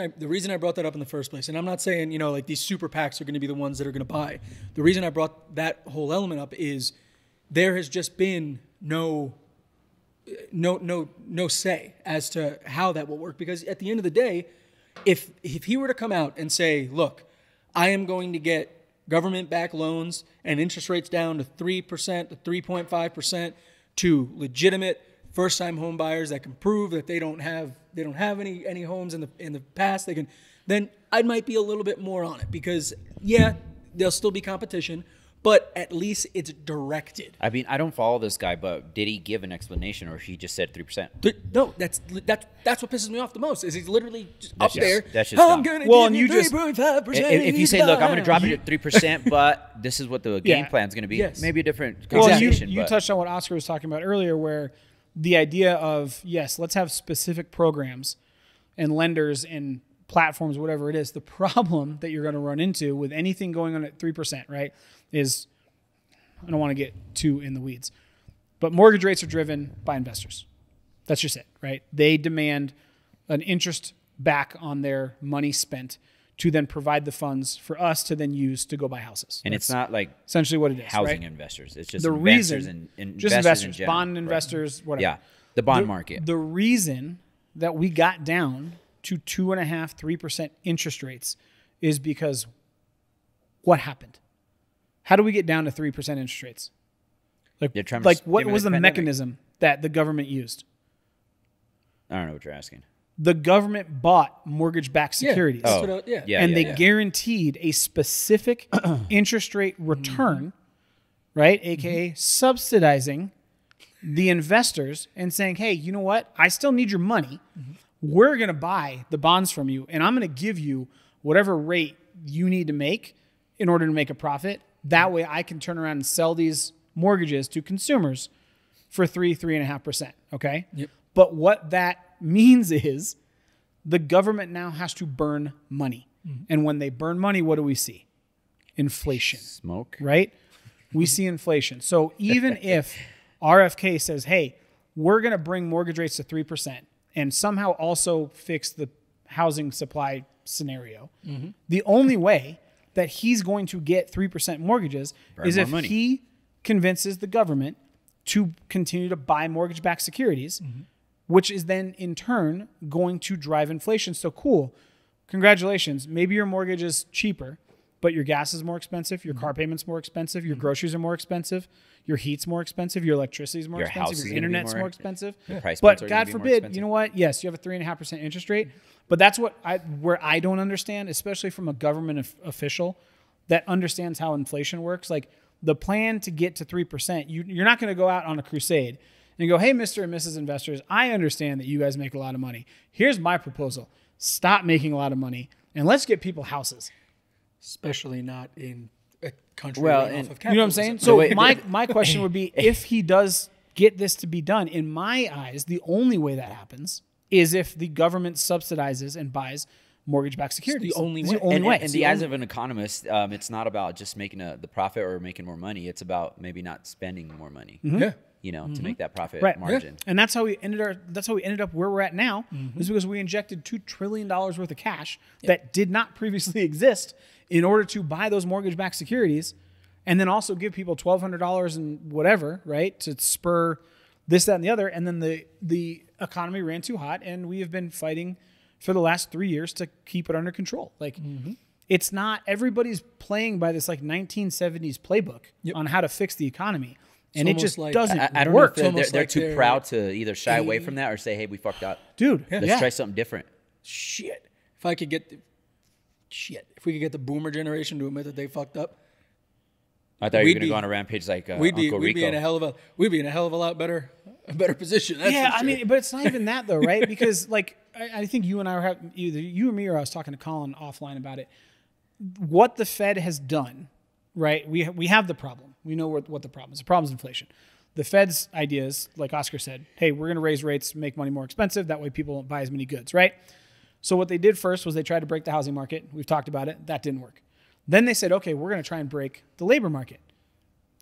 I brought that up in the first place, and I'm not saying like these super PACs are going to be the ones that are going to buy. The reason I brought that whole element up is there has just been no say as to how that will work, because at the end of the day, if he were to come out and say, look, I am going to get government-backed loans and interest rates down to 3% to 3.5% to legitimate first-time home buyers that can prove that they don't have any homes in the past, then I might be a little bit more on it, because yeah, there'll still be competition, but at least it's directed. I mean, I don't follow this guy, but did he give an explanation, or he just said 3%? No, that's what pisses me off the most. Is he's literally just That's up just- there. that's just I'm dumb. gonna Well, give and you you just- 3.5%. If you say, look, I'm going to drop down." it to 3%, but this is what the game Yeah. plan is going to be. Yes. Maybe a different Well, conversation. you but touched on what Oscar was talking about earlier, where the idea of, yes, let's have specific programs and lenders and platforms, whatever it is. The problem that you're going to run into with anything going on at 3%, right, is, I don't want to get too in the weeds, but mortgage rates are driven by investors. That's just it, right? They demand an interest back on their money spent to then provide the funds for us to then use to go buy houses. and it's not like Essentially what it is, housing right? investors. It's just The investors reason, and just investors in investors, general. bond Right. investors, whatever. Yeah, the bond market. The reason that we got down to 2.5%, 3% interest rates is because what happened? How do we get down to 3% interest rates? They're trying to Like what stimulate was the the pandemic. mechanism that the government used? I don't know what you're asking. the government bought mortgage-backed securities. That's what And they guaranteed a specific interest rate return, right? AKA subsidizing the investors and saying, hey, you know what? I still need your money. We're going to buy the bonds from you, and I'm going to give you whatever rate you need to make in order to make a profit. That way I can turn around and sell these mortgages to consumers for 3.5%. Okay? Yep. But what that means is the government now has to burn money. And when they burn money, what do we see? Inflation. Smoke. Right? We see inflation. So even if RFK says, hey, we're going to bring mortgage rates to 3% and somehow also fix the housing supply scenario, the only way that he's going to get 3% mortgages is if he convinces the government to continue to buy mortgage-backed securities, which is then in turn going to drive inflation. So cool. Congratulations. Maybe your mortgage is cheaper, but your gas is more expensive, your car payment's more expensive, your groceries are more expensive, your heat's more expensive, your electricity is more expensive, your internet's more expensive. But God forbid, you know what? Yes, you have a 3.5% interest rate, but that's where I don't understand, especially from a government official that understands how inflation works. Like the plan to get to 3%, you're not going to go out on a crusade and go, hey, Mr. and Mrs. Investors, I understand that you guys make a lot of money. Here's my proposal. Stop making a lot of money and let's get people houses. Especially not in a country Well, run and- off of You know what I'm capitalism. saying? So my question would be, if he does get this to be done, in my eyes, the only way that happens is if the government subsidizes and buys mortgage-backed securities. the only It's way. the only And, way. and It's the the eyes only- of an economist, it's not about just making the profit or making more money. It's about maybe not spending more money, Yeah. you know, to make that profit Right. margin. And that's how we ended up where we're at now, is because we injected $2 trillion worth of cash that did not previously exist in order to buy those mortgage-backed securities, and then also give people $1,200 and whatever, right, to spur this, that, and the other. And then the economy ran too hot, and we have been fighting for the last 3 years to keep it under control. Like it's not, everybody's playing by this like 1970s playbook on how to fix the economy. And it almost just like- doesn't I don't work. know if almost they're like too they're proud to either shy away from that or say, hey, we fucked up. Dude, Let's try something different. Shit. If we could get the boomer generation to admit that they fucked up, I thought you were We'd going to be- go on a rampage like we'd be Uncle Rico. in a hell of a lot better position. That's Yeah, for I sure. mean, but it's not even that though, right? Because like I think you and I were either you or me, or I was talking to Colin offline about it. What the Fed has done, right? We have the problem. We know what the problem is. The problem is inflation. The Fed's idea is, like Oscar said, hey, we're going to raise rates, make money more expensive. That way people won't buy as many goods, right? So what they did first was they tried to break the housing market. We've talked about it. That didn't work. Then they said, okay, we're going to try and break the labor market.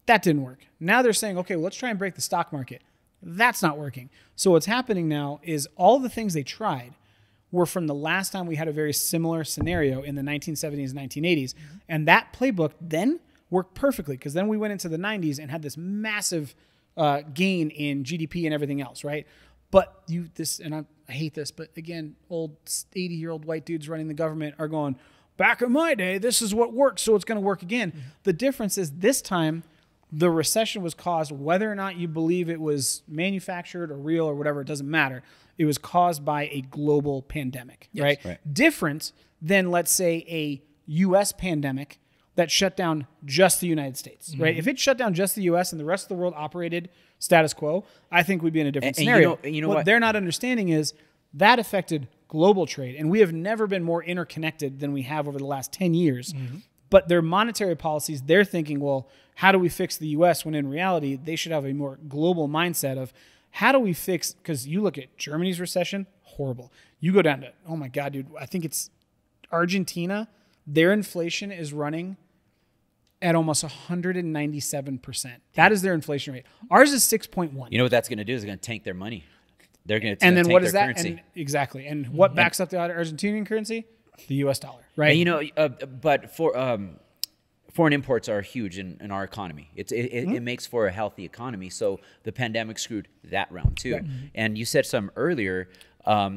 That didn't work. Now they're saying, okay, well, let's try and break the stock market. That's not working. So what's happening now is all the things they tried were from the last time we had a very similar scenario in the 1970s and 1980s. And that playbook then worked perfectly, because then we went into the 90s and had this massive gain in GDP and everything else, right? But I hate this, but again, old 80-year-old white dudes running the government are going, back in my day, this is what worked, so it's going to work again. Mm-hmm. The difference is this time, the recession was caused, whether or not you believe it was manufactured or real or whatever, it doesn't matter. It was caused by a global pandemic, right? Different than, let's say, a U.S. pandemic that shut down just the United States, right? If it shut down just the U.S. and the rest of the world operated status quo, I think we'd be in a different scenario. You know what they're not understanding is that affected global trade, and we have never been more interconnected than we have over the last 10 years. But their monetary policies, they're thinking, well, how do we fix the U.S. when in reality, they should have a more global mindset of how do we fix, because you look at Germany's recession, horrible. You go down to, oh my God, dude, I think it's Argentina, their inflation is running at almost 197%. That is their inflation rate. Ours is 6.1. You know what that's going to do is going to tank their money. They're going to and then tank what is their that? currency. And exactly. And what backs up the Argentinian currency? The U.S. dollar, right? And, you know, but foreign imports are huge in our economy. It makes for a healthy economy. So the pandemic screwed that round too. Right. And you said some earlier,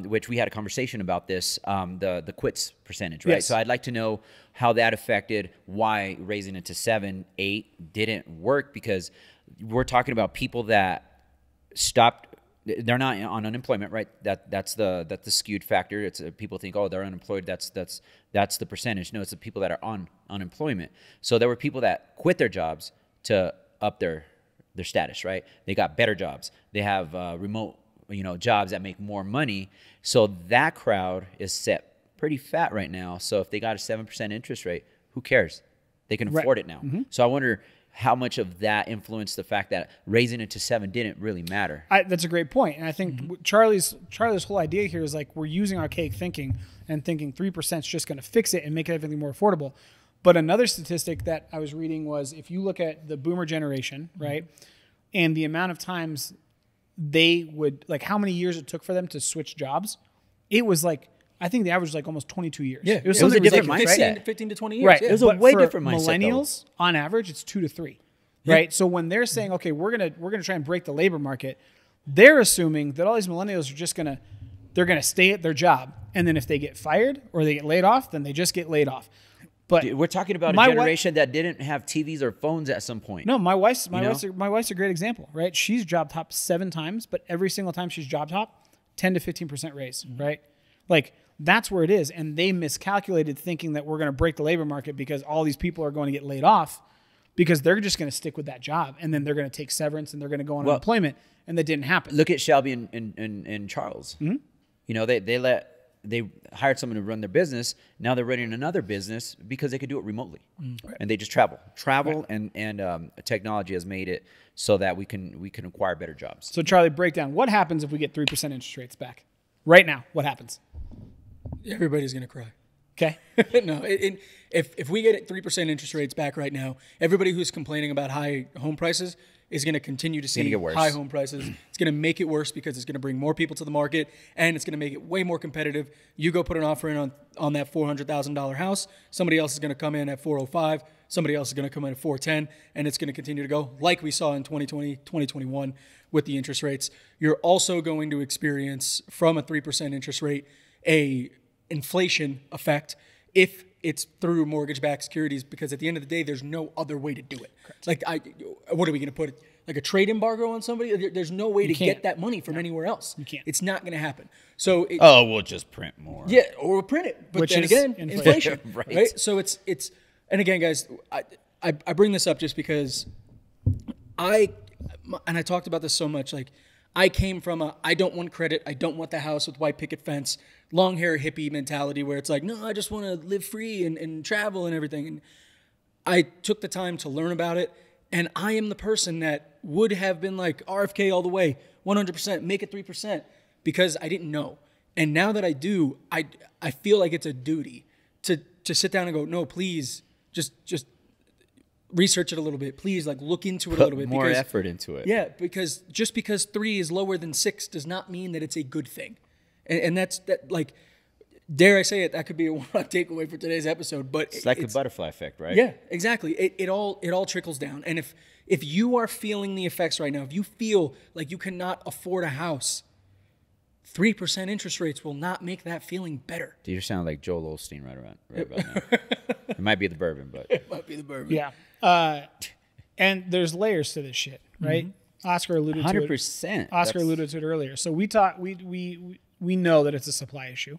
which we had a conversation about this, the quits percentage, right? Yes. So I'd like to know how that affected why raising it to 7, 8 didn't work, because we're talking about people that stopped. they're not on unemployment, right? That's the skewed factor. It's people think, oh, they're unemployed. That's the percentage. No, it's the people that are on unemployment. So there were people that quit their jobs to up their status, right? They got better jobs. They have remote, jobs that make more money. So that crowd is set pretty fat right now. So if they got a 7% interest rate, who cares? They can afford it now. So I wonder how much of that influenced the fact that raising it to 7 didn't really matter. That's a great point. And I think Charlie's whole idea here is like we're using archaic thinking and thinking 3% is just going to fix it and make everything more affordable. But another statistic that I was reading was if you look at the boomer generation, right, and the amount of times they would, like how many years it took for them to switch jobs, it was like, I think the average was like almost 22 years. Yeah, it was a different ridiculous, mindset. right? 15 to 20 years. Right. Yeah. It was a But way for different mindset, millennials, on average, it's 2 to 3. Right. So when they're saying, okay, we're gonna try and break the labor market, they're assuming that all these millennials are just they're gonna stay at their job, and then if they get fired or they get laid off, then they just get laid off. But Dude, we're talking about a generation that didn't have TVs or phones at some point. No, my wife's a great example, right? She's job hopped 7 times, but every single time she's job hopped, 10 to 15% raise, right? Like that's where it is, and they miscalculated thinking that we're going to break the labor market because all these people are going to get laid off because they're just going to stick with that job, and then they're going to take severance and they're going to go on unemployment, and that didn't happen. Look at Shelby and Charles. They hired someone to run their business. Now they're running another business because they could do it remotely, and they just travel. And technology has made it so that we can acquire better jobs. So Charlie, break down what happens if we get 3% interest rates back right now. What happens? Everybody's going to cry. Okay. No, if we get 3% interest rates back right now, everybody who's complaining about high home prices is going to continue to see high home prices. It's going to make it worse because it's going to bring more people to the market, and it's going to make it way more competitive. You go put an offer in on that $400,000 house, somebody else is going to come in at 405, somebody else is going to come in at 410, and it's going to continue to go like we saw in 2020, 2021 with the interest rates. You're also going to experience from a 3% interest rate a inflation effect if it's through mortgage-backed securities, because at the end of the day, there's no other way to do it. Correct. Like, what are we going to put? Like a trade embargo on somebody? There's no way to get that money from anywhere else. You can't. It's not going to happen. So we'll just print more. Yeah, or we'll print it. But then again, inflation. Right. So it's and again, guys, I bring this up just because I talked about this so much. Like, I came from I don't want credit. I don't want the house with white picket fence, long hair hippie mentality where it's like, no, I just want to live free and travel and everything. And I took the time to learn about it. And I am the person that would have been like RFK all the way, 100%, make it 3%, because I didn't know. And now that I do, I feel like it's a duty to sit down and go, no, please, just research it a little bit. Please, like, look into it a little bit. Put more effort into it. Yeah, because just because 3 is lower than 6 does not mean that it's a good thing. And that's like, dare I say it, that could be a one takeaway for today's episode. But it's like the butterfly effect, right? Yeah, exactly. It all trickles down. And if you are feeling the effects right now, if you feel like you cannot afford a house, 3% interest rates will not make that feeling better. Dude, you sound like Joel Osteen right about now. It might be the bourbon, but it might be the bourbon. Yeah. And there's layers to this shit, right? Mm-hmm. Oscar alluded 100%. to it. Oscar alluded to it earlier. So we know that it's a supply issue.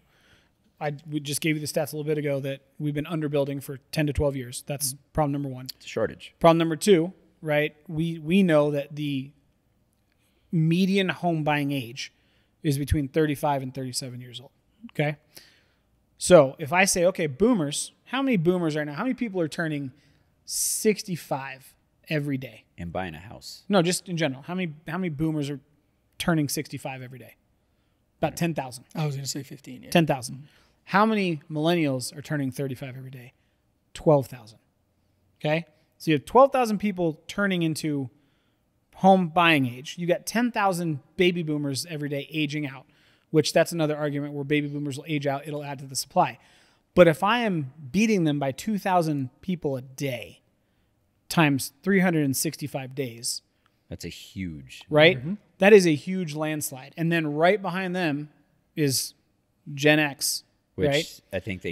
We just gave you the stats a little bit ago that we've been underbuilding for 10 to 12 years. That's problem number 1. It's a shortage. Problem number 2, right? We know that the median home buying age is between 35 and 37 years old. Okay. So if I say, okay, boomers, how many boomers right now? How many people are turning 65 every day? And buying a house. No, just in general. How many boomers are turning 65 every day? About 10,000. I was going to say 15. Yeah. 10,000. How many millennials are turning 35 every day? 12,000. Okay? So you have 12,000 people turning into home buying age. You got 10,000 baby boomers every day aging out, which that's another argument where baby boomers will age out. It'll add to the supply. But if I am beating them by 2,000 people a day times 365 days. That's a huge. Right? Mm-hmm. That is a huge landslide. And then right behind them is Gen X. Which right? I think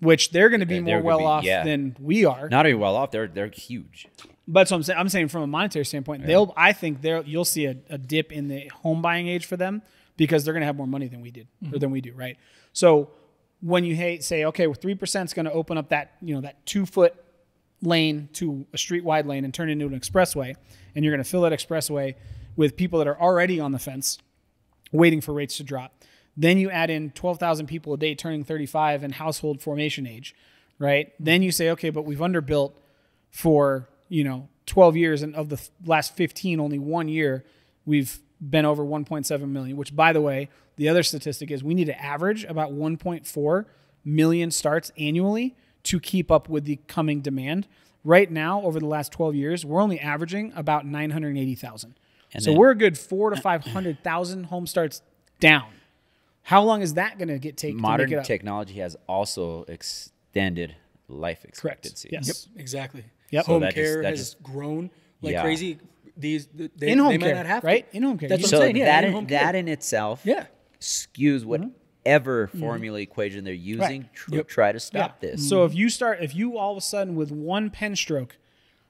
which they're going to be more well off than we are. Not even well off. They're huge. But so I'm saying from a monetary standpoint, I think you'll see a dip in the home buying age for them because they're going to have more money than we did or than we do, right? So when you say, okay, well, 3% is going to open up that, that 2-foot lane to a street wide lane and turn it into an expressway, and you're going to fill that expressway with people that are already on the fence waiting for rates to drop. Then you add in 12,000 people a day turning 35 and household formation age, right? Then you say, okay, but we've underbuilt for 12 years, and of the last 15, only 1 year, we've been over 1.7 million, which, by the way, the other statistic is we need to average about 1.4 million starts annually to keep up with the coming demand. Right now, over the last 12 years, we're only averaging about 980,000. So we're a good 400,000 to 500,000 home starts down. How long is that going to take? Modern technology has also extended life expectancy. Correct. Yes. Yep. Exactly. Yep. Home care has grown like crazy. They in-home might care, not have right? To. In-home care. That's what So I'm saying. Yeah, that in itself skews whatever formula equation they're using to try to stop this. So if you all of a sudden with one pen stroke,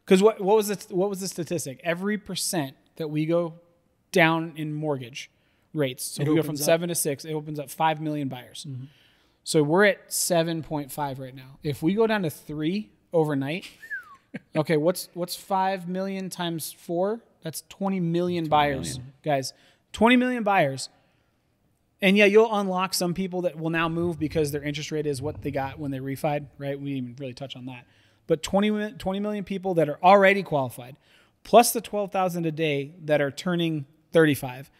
because what was the statistic? Every percent that we go down in mortgage rates, so we go from 7 to 6, it opens up 5 million buyers. So we're at 7.5 right now. If we go down to 3 overnight, okay, what's 5 million times 4? That's 20 million buyers, guys. 20 million buyers. And yeah, you'll unlock some people that will now move because their interest rate is what they got when they refied, right? We didn't even really touch on that. But 20 million people that are already qualified, plus the 12,000 a day that are turning 35,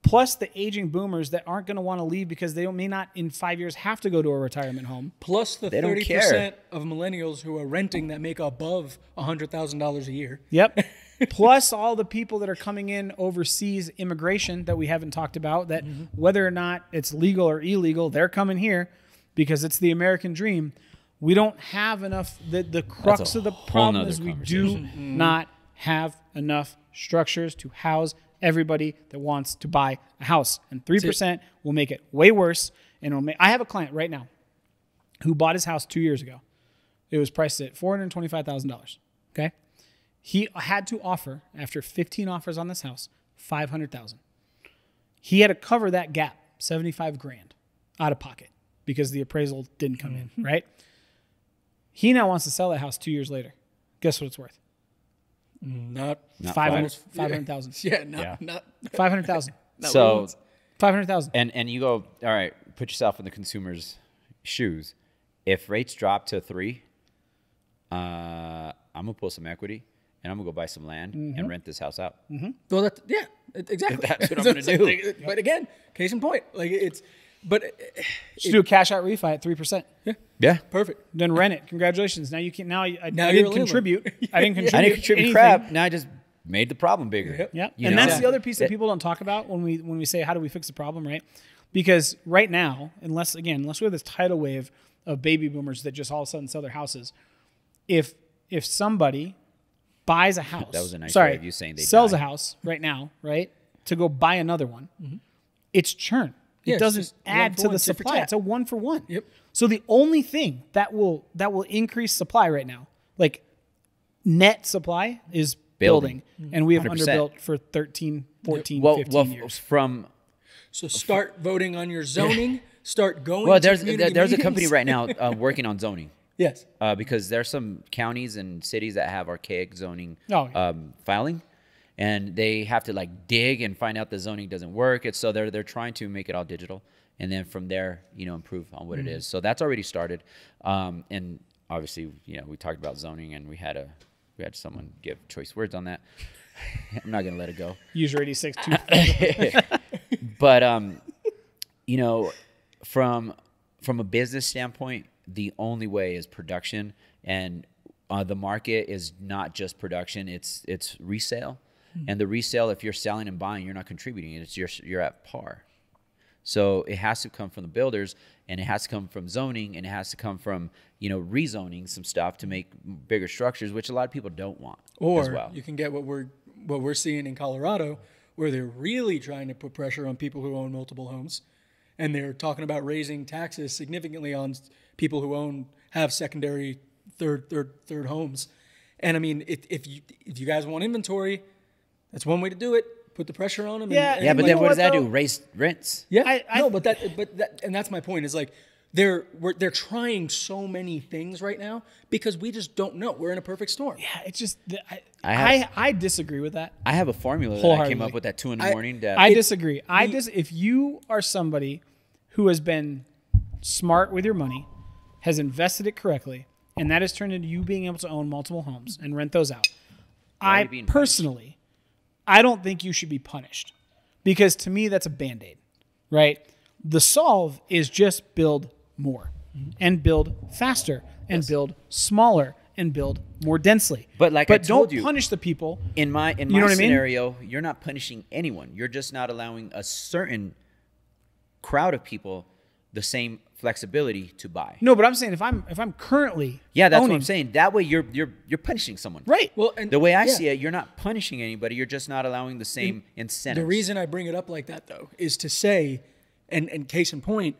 plus the aging boomers that aren't going to want to leave because they may not in 5 years have to go to a retirement home. Plus the 30% of millennials who are renting that make above $100,000 a year. Yep. Plus all the people that are coming in overseas immigration that we haven't talked about, that whether or not it's legal or illegal, they're coming here because it's the American dream. We don't have enough. The crux of the problem is we do not have enough structures to house everybody that wants to buy a house. And 3% will make it way worse. And I have a client right now who bought his house 2 years ago. It was priced at $425,000. Okay. He had to offer, after 15 offers on this house, $500,000. He had to cover that gap, $75,000 out of pocket because the appraisal didn't come in, right? He now wants to sell that house 2 years later. Guess what it's worth? Not 500,000. Yeah, not 500,000. So 500,000. And you go, all right, put yourself in the consumer's shoes. If rates drop to 3, I'm gonna pull some equity and I'm gonna go buy some land and rent this house out. Well, exactly. That's what I'm gonna do. But again, case in point, Just do a cash out refi at 3%. Yeah. Perfect. Then rent it. Congratulations. Now you can. I you're didn't contribute. I didn't contribute. I didn't contribute anything. crap. Now I just made the problem bigger. Yeah. You And know? that's the other piece that people don't talk about when we say how do we fix the problem, right? Because right now, unless we have this tidal wave of baby boomers that just all of a sudden sell their houses, if somebody buys a house, That was a nice way of you saying they sells die. a house right now, right, to go buy another one, it's churn. Yeah, It it's doesn't just add one for to one, the tit for supply. tat. It's a 1-for-1. Yep. So the only thing that will increase supply right now, like net supply, is building. And we have 100%. underbuilt for 13, 14, Well, 15 years. So start voting on your zoning. Start going. Well, to there's community a meetings. company right now working on zoning. Yes. Because there's some counties and cities that have archaic zoning filing, and they have to dig and find out the zoning doesn't work. So they're trying to make it all digital, and then from there, improve on what it is. So that's already started. And obviously, we talked about zoning, and we had someone give choice words on that. I'm not gonna let it go. User 86. But from a business standpoint, the only way is production, and the market is not just production; it's resale. And the resale, if you're selling and buying, you're not contributing. It's you're at par. So it has to come from the builders, and it has to come from zoning, and it has to come from rezoning some stuff to make bigger structures, which a lot of people don't want. Or as well. you can get what we're seeing in Colorado, where they're really trying to put pressure on people who own multiple homes, and they're talking about raising taxes significantly on people who have secondary, third homes, And I mean, if you guys want inventory, that's one way to do it. Put the pressure on them. Yeah, Yeah, but you then know what does what, that though? do? Raise rents? Yeah, and that's my point. Is like they're trying so many things right now because we just don't know. We're in a perfect storm. Yeah, it's just I I disagree with that. I have a formula that I Wholeheartedly. came up with at 2 a.m. that I disagree. If you are somebody who has been smart with your money, has invested it correctly, and that has turned into you being able to own multiple homes and rent those out, Why are I you being personally, I don't think you should be punished, because to me that's a Band-Aid, right? The solve is just build more and build faster and build smaller and build more densely. But like I told don't you, punish the people. in my know what I mean? scenario, you're not punishing anyone. You're just not allowing a certain crowd of people the same flexibility to buy. No, but I'm saying if I'm currently Yeah, that's what owning, I'm saying. That way you're punishing someone. right? Well, and The way I yeah. see it, you're not punishing anybody. You're just not allowing the same incentives. The reason I bring it up like that, though, is to say, and case in point,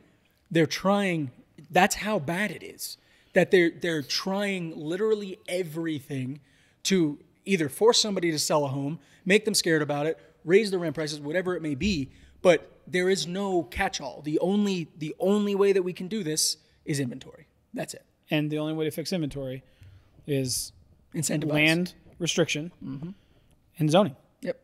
they're trying. That's how bad it is. That they're trying literally everything to either force somebody to sell a home, make them scared about it, raise the rent prices, whatever it may be. But there is no catch-all. The only way that we can do this is inventory. That's it. And the only way to fix inventory is Incentivize. land restriction and zoning. Yep.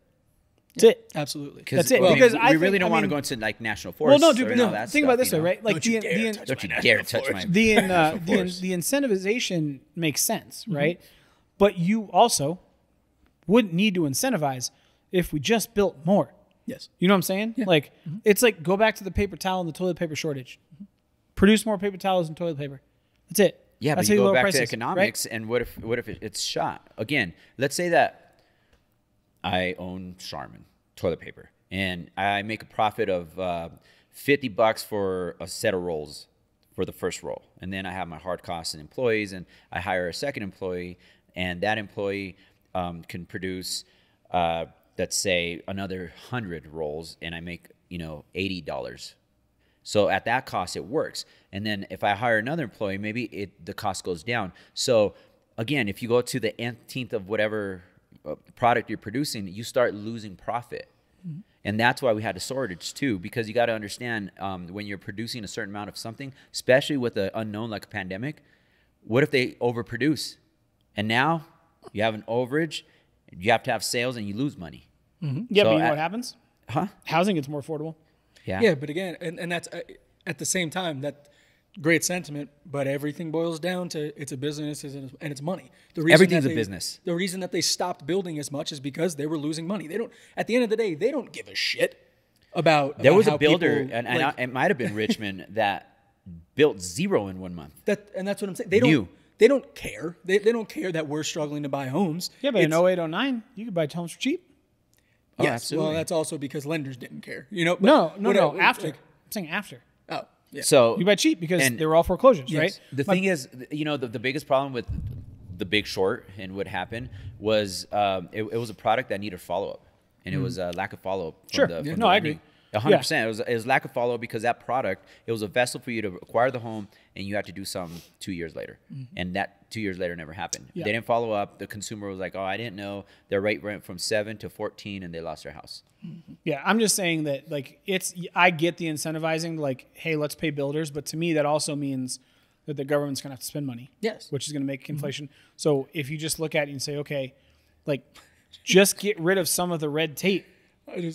That's it. Absolutely. That's it. Well, Because we I really think- don't I want to mean- go into like national Well, forests. no, dude, or but and all no. that Think stuff, about it this you way, know? right? Like Don't you dare touch Don't you my dare national touch my forest. the national forest. the incentivization makes sense, right? But you also wouldn't need to incentivize if we just built more. Yes. You know what I'm saying? Like it's like go back to the paper towel and the toilet paper shortage. Produce more paper towels and toilet paper. That's it. Yeah, That's but you how go lower back prices, to economics, and what if it's shot? Again, let's say that I own Charmin toilet paper, and I make a profit of $50 for a set of rolls for the first roll, and then I have my hard costs and employees, and I hire a second employee, and that employee can produce, let's say, another 100 rolls, and I make $80. So at that cost, it works. And then if I hire another employee, maybe the cost goes down. So again, if you go to the nth of whatever product you're producing, you start losing profit. And that's why we had a shortage too, because you got to understand when you're producing a certain amount of something, especially with the unknown like a pandemic, what if they overproduce? And now you have an overage, you have to have sales, and you lose money. Yeah, So but you know at- what happens? Huh? Housing gets more affordable. Yeah, but again, and that's at the same time that great sentiment, but everything boils down to it's a business and it's money. The reason Everything's that a business. The reason that they stopped building as much is because they were losing money. They don't. At the end of the day, they don't give a shit about. There was how a builder, people, and like, it might have been Richmond, that built 0 in 1 month. and that's what I'm saying. They don't. New. They don't care. They don't care that we're struggling to buy homes. Yeah, but in It's- 08, 09, you could buy homes for cheap. Oh, yes, absolutely. well, that's also because lenders didn't care. But No, whatever, after. like, I'm saying after. oh, yeah. So You buy cheap because And- they were all foreclosures, Yes. right? the thing is, the biggest problem with The Big Short and what happened was it was a product that needed follow-up, and it was a lack of follow-up. Sure. No, I agree. 100%. It was lack of follow-up because that product, it was a vessel for you to acquire the home, and you had to do something 2 years later. And that 2 years later never happened. Yeah. They didn't follow up. The consumer was like, oh, I didn't know. Their rate went from 7 to 14, and they lost their house. Yeah, I'm just saying that like I get the incentivizing, like, hey, let's pay builders, but to me that also means that the government's gonna have to spend money. Yes. Which is gonna make inflation. So if you just look at it and say, okay, like just get rid of some of the red tape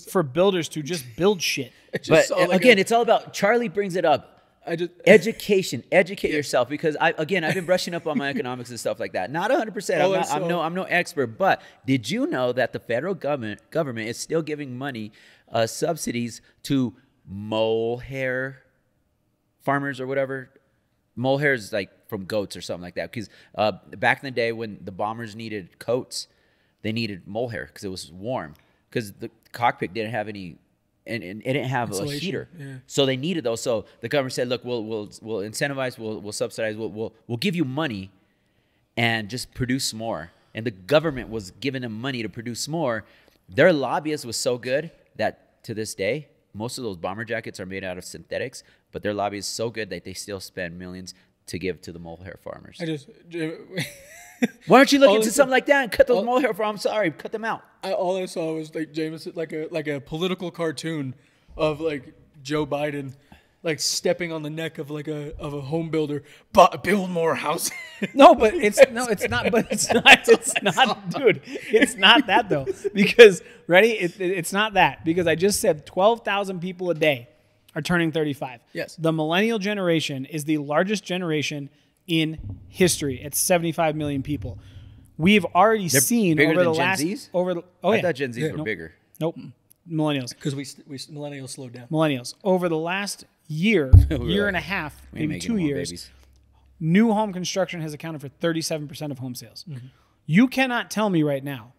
for builders to just build shit. But saw, like, again, it's all about, Charlie brings it up. Education. Educate yourself, because I've been brushing up on my economics and stuff like that. Not 100%. I'm no expert, but did you know that the federal government is still giving money, subsidies to mole hair farmers or whatever? Mole hair is like from goats or something like that. Because back in the day when the bombers needed coats, they needed mole hair because it was warm. Because the cockpit didn't have any. And it didn't have a Insulation, heater, yeah. so they needed those. So the government said, "Look, we'll incentivize, we'll subsidize, we'll give you money, and just produce more." And the government was giving them money to produce more. Their lobbyist was so good that to this day, most of those bomber jackets are made out of synthetics. But their lobby is so good that they still spend millions to give to the mole hair farmers. Why don't you look All into I- something like that and cut those molehill for? I'm sorry, cut them out. All I saw was like Jameson, like a political cartoon of like Joe Biden, like stepping on the neck of like a home builder, but build more houses. No, but it's not. But it's not, dude. It's not that though. Because ready, it's not that. Because I just said 12,000 people a day are turning 35. Yes. The millennial generation is the largest generation in history. It's 75 million people. We've already seen bigger over the than Gen last Zs? I I thought Gen Zs were nope. bigger. Nope. Millennials. Because we millennials slowed down. Millennials. Over the last year, year like, and a half, We ain't maybe making 2 no more years, babies. new home construction has accounted for 37% of home sales. You cannot tell me right now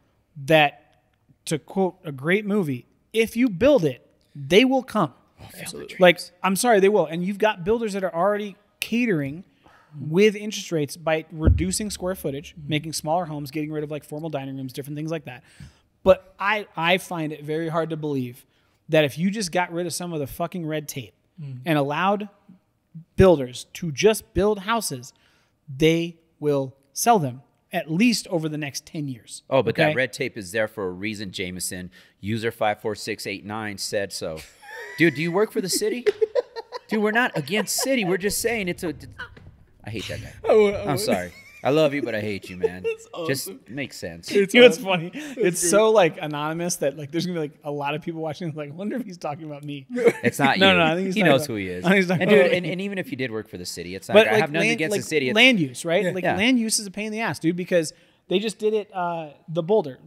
that, to quote a great movie, if you build it, they will come. Absolutely. Like, I'm sorry, they will. And you've got builders that are already catering with interest rates by reducing square footage, making smaller homes, getting rid of like formal dining rooms, different things like that. But I find it very hard to believe that if you just got rid of some of the fucking red tape and allowed builders to just build houses, they will sell them at least over the next 10 years. Oh, but okay? that red tape is there for a reason, Jameson. User 54689 said so. Dude, do you work for the city? Dude, we're not against city. We're just saying it's a... I hate that guy. I'm sorry. I love you, but I hate you, man. awesome. Just makes sense. You know what's funny? It's so like anonymous that like there's gonna be like a lot of people watching. Like, I wonder if he's talking about me. It's not No, you. no, I think he's he talking knows about- who he is. I think he's talking And dude, about- and even if you did work for the city, it's not. But I like have nothing land, against like the city. It's, land use, right? Like Yeah. land use is a pain in the ass, dude, because they just did it the Boulder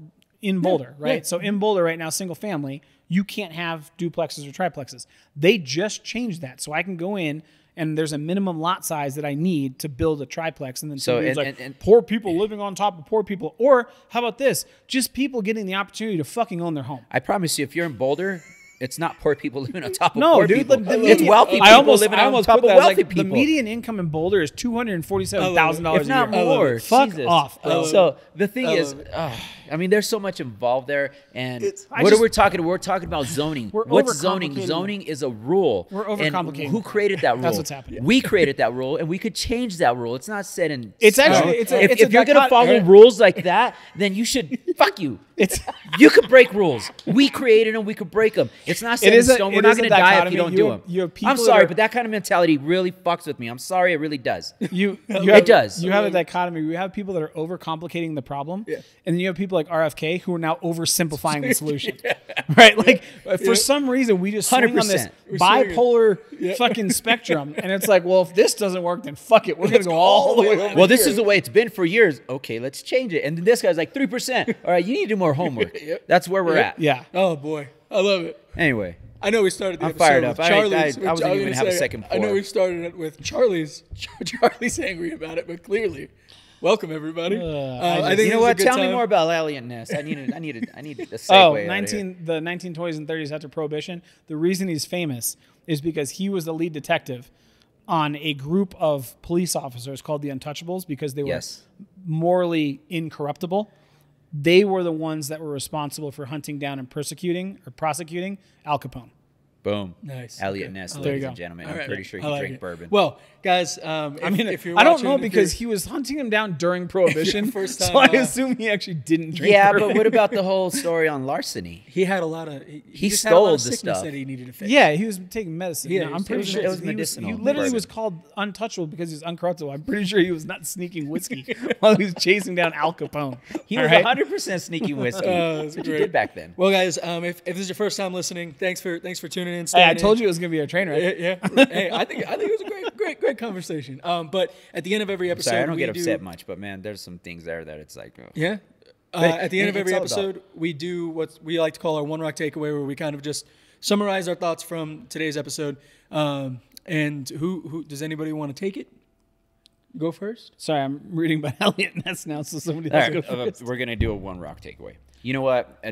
in Boulder, right? yeah. So in Boulder right now, single family, you can't have duplexes or triplexes. They just changed that, so I can go in and there's a minimum lot size that I need to build a triplex, and then So, somebody's and- like and- poor people living on top of poor people, or how about this? Just people getting the opportunity to fucking own their home. I promise you, if you're in Boulder, it's not poor people living on top of No, poor dude, people. the It's median- wealthy people I almost living on top put of that as, wealthy like, people. The median income in Boulder is $247,000 if not a year. more. Fuck Jesus. off, bro. So the thing I is, love I mean, there's so much involved there, and I what just- are we talking? We're talking about zoning. We're What's zoning? overcomplicating Zoning is a rule. We're And overcomplicating who it. created that rule? That's what's happening. We created that rule, and we could change that rule. It's not set in. It's actually- stone. it's a- if, it's a if you're gonna dicot- follow rules like that, then you should fuck you. It's You could break rules. We created them. We could break them. It's not set in is a- stone. it We're not is a going to die if dichotomy. you don't You do have- them. you have people I'm that sorry, are- but that kind of mentality really fucks with me. I'm sorry, it really does. it does. You have a dichotomy. You have people that are overcomplicating the problem, and then you have people like RFK who are now oversimplifying the solution. Right? Like for some reason we just swing on this 100%. bipolar fucking spectrum, and it's like, well, if this doesn't work, then fuck it. We're gonna go all the way over. Well, this is the way it's been for years. Okay, let's change it. And then this guy's like 3%. All right, you need to do more homework. That's where we're at. Yeah. Oh boy, I love it. Anyway, I know we started the I'm episode fired with up. Charlie's. I which wasn't was even gonna have a say, second I know pour. we started it with Charlie's. Charlie's angry about it, but clearly, welcome everybody. I think you know it was a what? good Tell me time. more about Elliot Ness. I need a segue. Oh, out of here. the 1920s and 30s after Prohibition. The reason he's famous is because he was the lead detective on a group of police officers called the Untouchables because they were Yes. morally incorruptible. They were the ones that were responsible for hunting down and prosecuting Al Capone. Boom. Nice. Elliot Okay. Ness, There ladies you and go. gentlemen. All I'm right. pretty sure I he like drank it. bourbon. Well, guys, if I mean, if you're I don't watching, know if because you're- he was hunting him down during Prohibition, first so time, I assume he actually didn't drink yeah, bourbon. but what about the whole story on larceny? he had a lot of He just had a lot stole of the sickness stuff. that he needed to fix. Yeah, he was taking medicine. Yeah, No, he I'm was pretty taking- sure it was he was, medicinal. he literally Bourbon. was called untouchable because he was uncorruptible. I'm pretty sure he was not sneaking whiskey while he was chasing down Al Capone. He All was right? 100% sneaky whiskey. That's That's what you great. did back then. Well, guys, if this is your first time listening, thanks for tuning in. Hey, I told you it was going to be a train wreck. Yeah. Hey, I think it was a great conversation. But at the end of every episode, Sorry, I don't we get upset do, much, but man, there's some things there that it's like, oh. Yeah. At the end of it's every all episode, we do what we like to call our one rock takeaway, where we kind of just summarize our thoughts from today's episode. And who does anybody want to take it? Go first. Sorry, I'm reading about Elliot Ness now, so somebody All else right, go first. we're gonna do a one rock takeaway. You know what?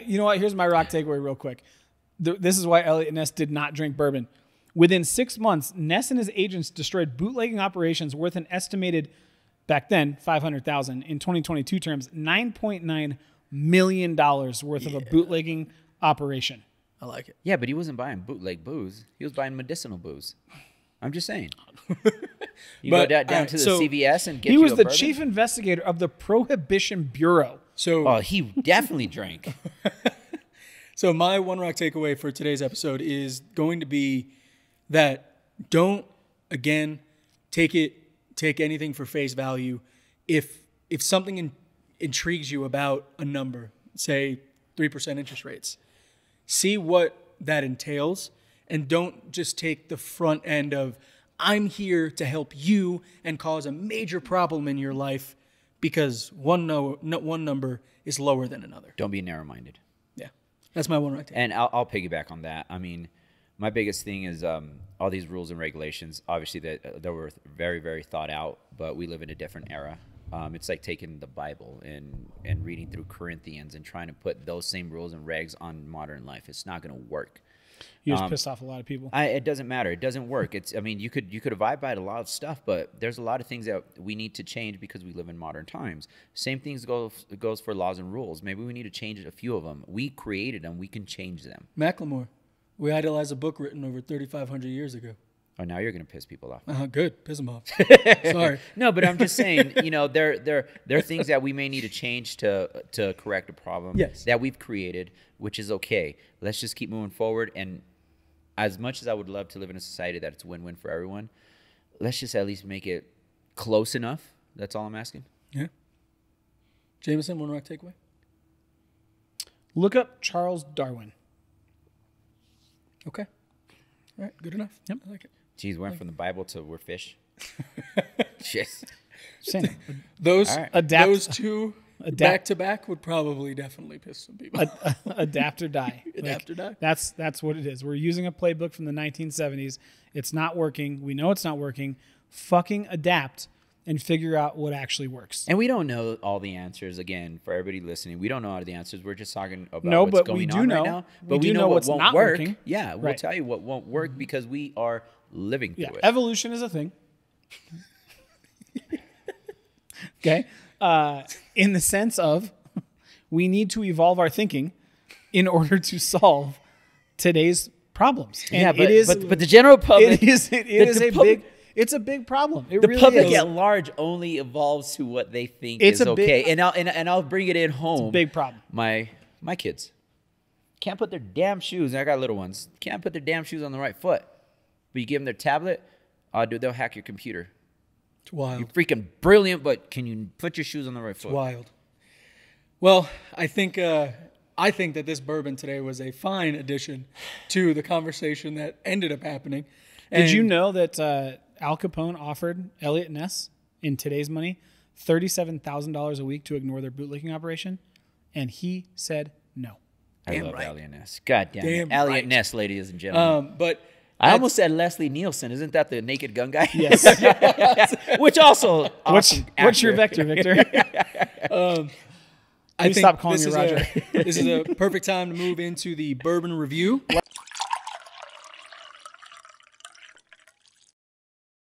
You know what? Here's my rock takeaway real quick. This is why Elliot Ness did not drink bourbon. Within 6 months, Ness and his agents destroyed bootlegging operations worth an estimated, back then, $500,000. In 2022 terms, $9.9 million worth of a bootlegging operation. I like it. Yeah, but he wasn't buying bootleg booze. He was buying medicinal booze. I'm just saying. You But, go down alright, to the so CVS and get He you was a the bourbon? chief investigator of the Prohibition Bureau. So Oh, he definitely drank. So my one rock takeaway for today's episode is going to be that don't again take anything for face value. If something intrigues you about a number, say 3% interest rates, see what that entails, and don't just take the front end of I'm here to help you and cause a major problem in your life because one number is lower than another. Don't be narrow-minded. Yeah, that's my one rock takeaway. And I'll piggyback on that. I mean, my biggest thing is all these rules and regulations. Obviously, that were very, very thought out, but we live in a different era. It's like taking the Bible and reading through Corinthians and trying to put those same rules and regs on modern life. It's not going to work. He was pissed off a lot of people. It doesn't matter. It doesn't work. I mean, you could abide by a lot of stuff, but there's a lot of things that we need to change because we live in modern times. Same things goes for laws and rules. Maybe we need to change a few of them. We created them. We can change them. Macklemore, we idolize a book written over 3,500 years ago. Oh, now you're going to piss people off. Good. Piss them off. Sorry. No, but I'm just saying, there are things that we may need to change to correct a problem that we've created, which is okay. Let's just keep moving forward. And as much as I would love to live in a society that it's win-win for everyone, let's just at least make it close enough. That's all I'm asking. Yeah. Jameson, one rock takeaway? Look up Charles Darwin. Okay. All right. Good enough. Yep. I like it. Jeez, went from the Bible to we're fish. Jeez. Saying, Those Adapt- those two back to back would probably definitely piss some people. adapt or die. Adapt or die. That's what it is. We're using a playbook from the 1970s. It's not working. We know it's not working. Fucking adapt and figure out what actually works. And we don't know all the answers. Again, for everybody listening, we don't know all the answers. We're just talking about No, what's but going we do on know. right now. We But do we know know what what's won't not work. working. Yeah, we'll Right. tell you what won't work because we are living through it. Evolution is a thing. Okay. In the sense of we need to evolve our thinking in order to solve today's problems. And Yeah, but, it is, but the general public, it's a big problem. It the really public is. at large only evolves to what they think It's is a big- okay. And I'll bring it in home. Big problem. My kids can't put their damn shoes. And I got little ones. Can't put their damn shoes on the right foot. But you give them their tablet, dude, they'll hack your computer. It's wild. You're freaking brilliant, but can you put your shoes on the right foot? Wild. Well, I think that this bourbon today was a fine addition to the conversation that ended up happening. Did you know that Al Capone offered Elliot Ness, in today's money, $37,000 a week to ignore their bootlicking operation? And he said no. I Damn love right. Elliot Ness. God damn Damn it. Elliot right. Ness, ladies and gentlemen. But I almost said Leslie Nielsen. Isn't that the Naked Gun guy? Yes. Which also awesome What's your actor. vector, Victor? I think stop calling this me is Roger. this is a perfect time to move into the bourbon review.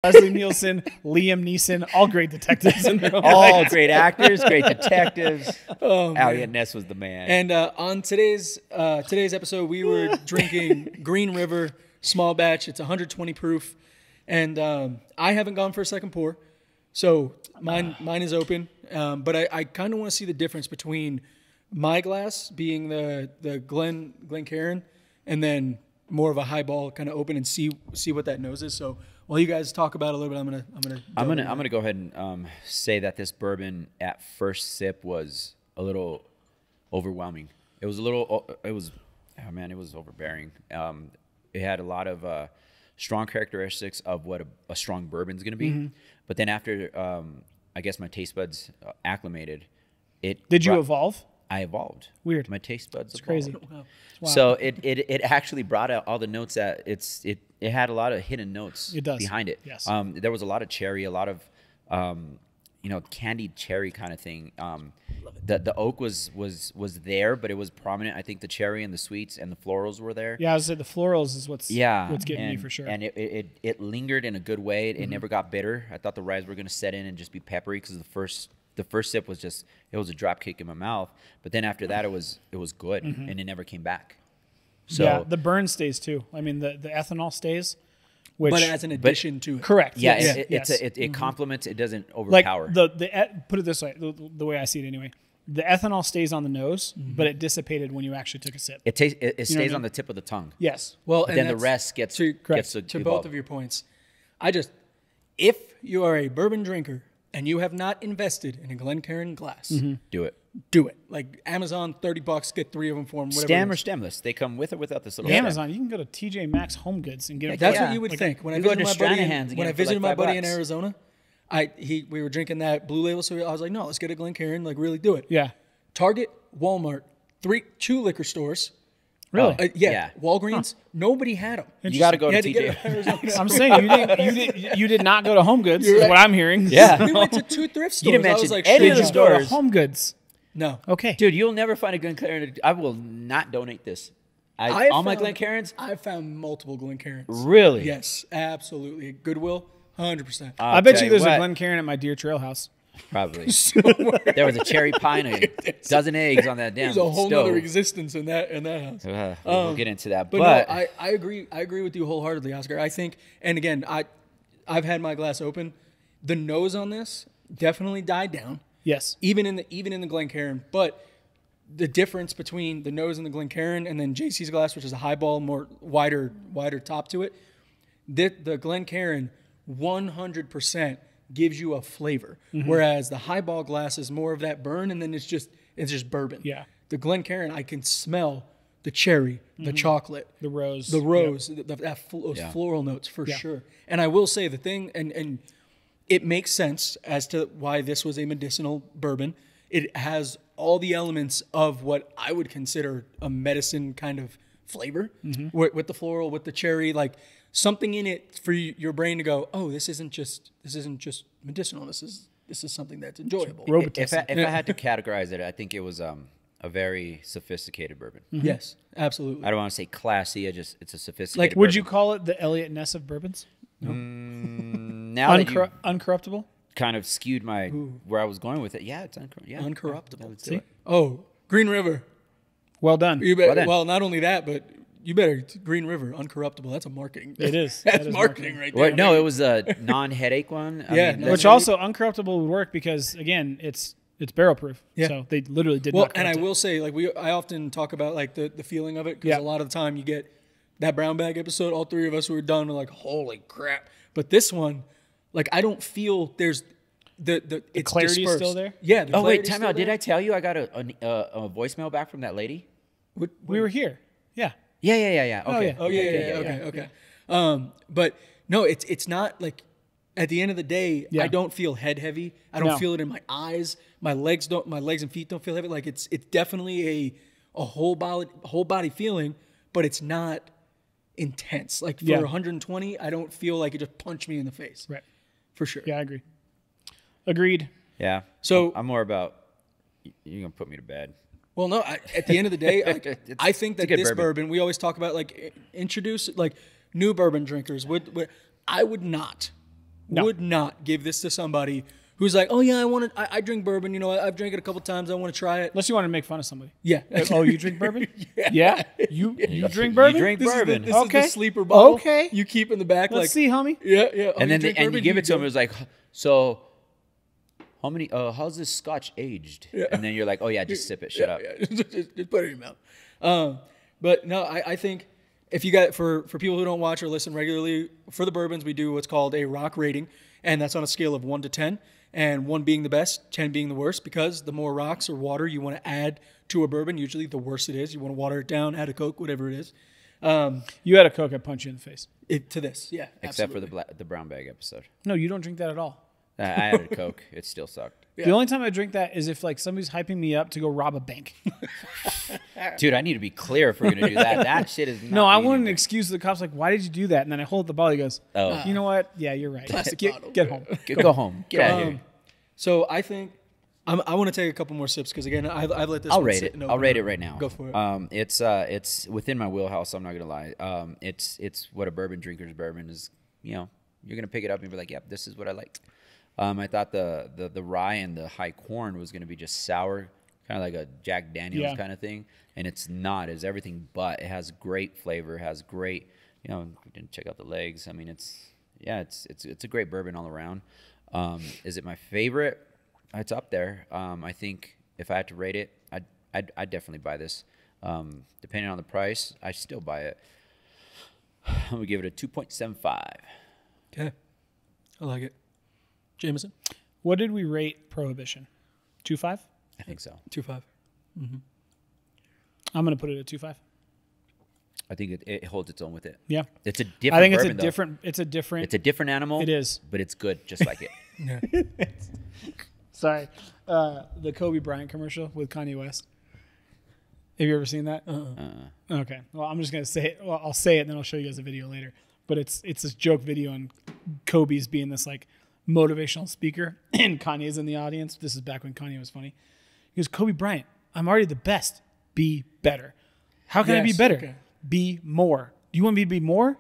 Leslie Nielsen, Liam Neeson, all great detectives in their own All right. great actors, great detectives. Oh, man. Elliot Ness was the man. And on today's episode, we were drinking Green River small batch. It's 120 proof, and I haven't gone for a second pour, so mine is open. But I kind of want to see the difference between my glass being the Glencairn, and then more of a highball kind of open and see what that nose is. So while you guys talk about it a little bit, I'm gonna go ahead and say that this bourbon at first sip was a little overwhelming. It was overbearing. It had a lot of strong characteristics of what a strong bourbon is going to be. Mm-hmm. But then after, I guess my taste buds acclimated, Did you evolve? I evolved. Weird. My taste buds evolved. Crazy. Wow. So it actually brought out all the notes that it had a lot of hidden notes It does. behind it. Yes. There was a lot of cherry, a lot of candied cherry kind of thing. The oak was there, but it was prominent. I think the cherry and the sweets and the florals were there. Yeah, I was say the florals is what's getting me for sure. And it lingered in a good way. It never got bitter. I thought the rye were going to set in and just be peppery because the first sip was just, it was a drop kick in my mouth. But then after that, it was good, and it never came back. So yeah, the burn stays too. I mean, the ethanol stays, Which, but as an addition to it. correct. Yeah, Yes. it complements. It doesn't Like overpower. put it this way, the way I see it anyway. The ethanol stays on the nose, but it dissipated when you actually took a sip. It stays what I mean? on the tip of the tongue. Yes. Well, But and then the that's- rest gets to evolve. both of your points. If you are a bourbon drinker and you have not invested in a Glencairn glass, Do it. do it. Like Amazon, $30, get 3 of them for them. Whatever Stem it or is. stemless. They come with or without this little Amazon, you can go to TJ Maxx Home Goods and get them. That's Yeah. what you would think. When I You go visited to my buddy, Stranahan's and when get I it for visited like my buddy in $5. Arizona, we were drinking that Blue Label, so I was like, no, let's get a Glencairn, like really do it. Yeah. Target, Walmart, 2 liquor stores. Really? Yeah. Walgreens. Nobody had them. You got to go You to had to get TJ. them in Arizona. I'm saying you did not go to Home Goods. Is right. what I'm hearing. Yeah. We went to 2 thrift stores. didn't I was mention like, any shit, of the Did you go to stores. Home Goods? No. Okay. Dude, you'll never find a Glencairn. I will not donate this. I All my found- Glencairns? I found multiple Glencairns. Really? Yes, absolutely. Goodwill, 100%. I bet tell you there's what, a Glencairn at my Deer Trail house. Probably. There was a cherry pie and a dozen eggs on that damn There's a whole stove. nother existence in that house. We'll get into that. But But, no, I agree. I agree with you wholeheartedly, Oscar. I think, and again, I've had my glass open. The nose on this definitely died down, Yes. even in the Glencairn. But the difference between the nose and the Glencairn, and then JC's glass, which is a highball, more wider top to it, the Glencairn 100% gives you a flavor, whereas the highball glass is more of that burn, and then it's just bourbon. Yeah. The Glencairn, I can smell the cherry, the chocolate, The rose. those floral notes for sure. And I will say the thing, and it makes sense as to why this was a medicinal bourbon. It has all the elements of what I would consider a medicine kind of flavor, with the floral, with the cherry, like something in it for your brain to go, oh, this isn't just medicinal. This is something that's enjoyable. if I had to categorize it, I think it was a very sophisticated bourbon. Yes, absolutely. I don't want to say classy. It's a sophisticated Like, bourbon. Would you call it the Elliot Ness of bourbons? Now that you Uncorruptible? kind of skewed my where I was going with it. Yeah, it's Uncorruptible. Let's do it. Oh, Green River. Well done. You better, then. well, not only that, but you better Green River, Uncorruptible. That's a marketing. It is. That's That is marketing right there. What? No, it was a non-headache one. I Yeah, mean, no, that's- Which also Uncorruptible would work because again, it's barrel proof. Yeah. So they literally did Well, not and I corrupt it. will say, like I often talk about like the feeling of it, because Yeah. a lot of the time you get that brown bag episode. All 3 of us were done. We're like, holy crap! But this one, like, I don't feel there's the it's clarity is dispersed. still there? Yeah. The Oh wait, clarity's time still out. Did there. I tell you I got a voicemail back from that lady? We were here. Yeah. Yeah. Okay. yeah. Oh yeah. Okay. But no, it's not like. At the end of the day, Yeah. I don't feel head heavy. I don't No. feel it in my eyes. My legs and feet don't feel heavy. Like it's definitely a whole body feeling, but it's not intense. Like for Yeah. 120, I don't feel like it just punched me in the face. Right. For sure. Yeah, I agree. Agreed. Yeah. So- I'm more about you're gonna put me to bed. Well, no. At the end of the day, I think that good this bourbon. bourbon. We always talk about like introduce like new bourbon drinkers. I would not give this to somebody who's like, oh yeah, I drink bourbon. You know, I've drank it a couple times. I want to try it. Unless you want to make fun of somebody. Yeah. Like, oh, you drink bourbon? Yeah. You drink bourbon? You drink This bourbon. Is the Okay. sleeper bottle. Okay. You keep in the back. Let's like, see, homie. Yeah. Oh, And then drink you bourbon? give it to him. It go. was like, so how many? How's this Scotch aged? Yeah. And then you're like, oh yeah, just sip it. Shut up. Yeah. just put it in your mouth. But no, I think if you got for people who don't watch or listen regularly, for the bourbons we do what's called a rock rating, and that's on a scale of 1 to 10, and 1 being the best, 10 being the worst, because the more rocks or water you want to add to a bourbon, usually the worse it is. You want to water it down, add a Coke, whatever it is. You had a Coke, I'd punch you in the face. To this, yeah. Except absolutely. for the brown bag episode. No, you don't drink that at all. I added a Coke. It still sucked. Yeah. The only time I drink that is if like somebody's hyping me up to go rob a bank. Dude, I need to be clear if we're gonna do that. That shit is not No, I me want an anymore. excuse to the cops like, why did you do that? And then I hold up the bottle. He goes, Oh. you know what? Yeah, you're right. Plastic Get bottle. home. Go home. Get out of here. So I think I want to take a couple more sips because again I've let this. I'll one rate sit it. and I'll open rate up. it right now. Go for it. It's within my wheelhouse. I'm not gonna lie. It's what a bourbon drinker's bourbon is. You know, you're gonna pick it up and be like, yep, this is what I like. I thought the rye and the high corn was gonna be just sour, kind of like a Jack Daniel's Yeah. kind of thing, and it's not. It's everything but. It has great flavor. It has great we didn't check out the legs. I mean, it's a great bourbon all around. Is it my favorite? It's up there. I think if I had to rate it, I'd definitely buy this. Depending on the price, I still buy it. I'm gonna give it a 2.75. Okay, I like it. Jameson, What did we rate Prohibition? 2.5? I think so. 2.5. I'm going to put it at 2.5. I think it holds its own with it. Yeah. It's a different. I think bourbon, though. it's a different. It's a different animal. It is. but it's good, just like it. Yeah. Sorry. The Kobe Bryant commercial with Kanye West. Have you ever seen that? Okay. Well, I'm just going to say it. Well, I'll say it and then I'll show you guys a video later. But it's this joke video on Kobe's being this like motivational speaker and Kanye's in the audience. This is back when Kanye was funny. He goes, Kobe Bryant, I'm already the best. Be better. How can I be Yes, better? okay. Be more. Do you want me to be more?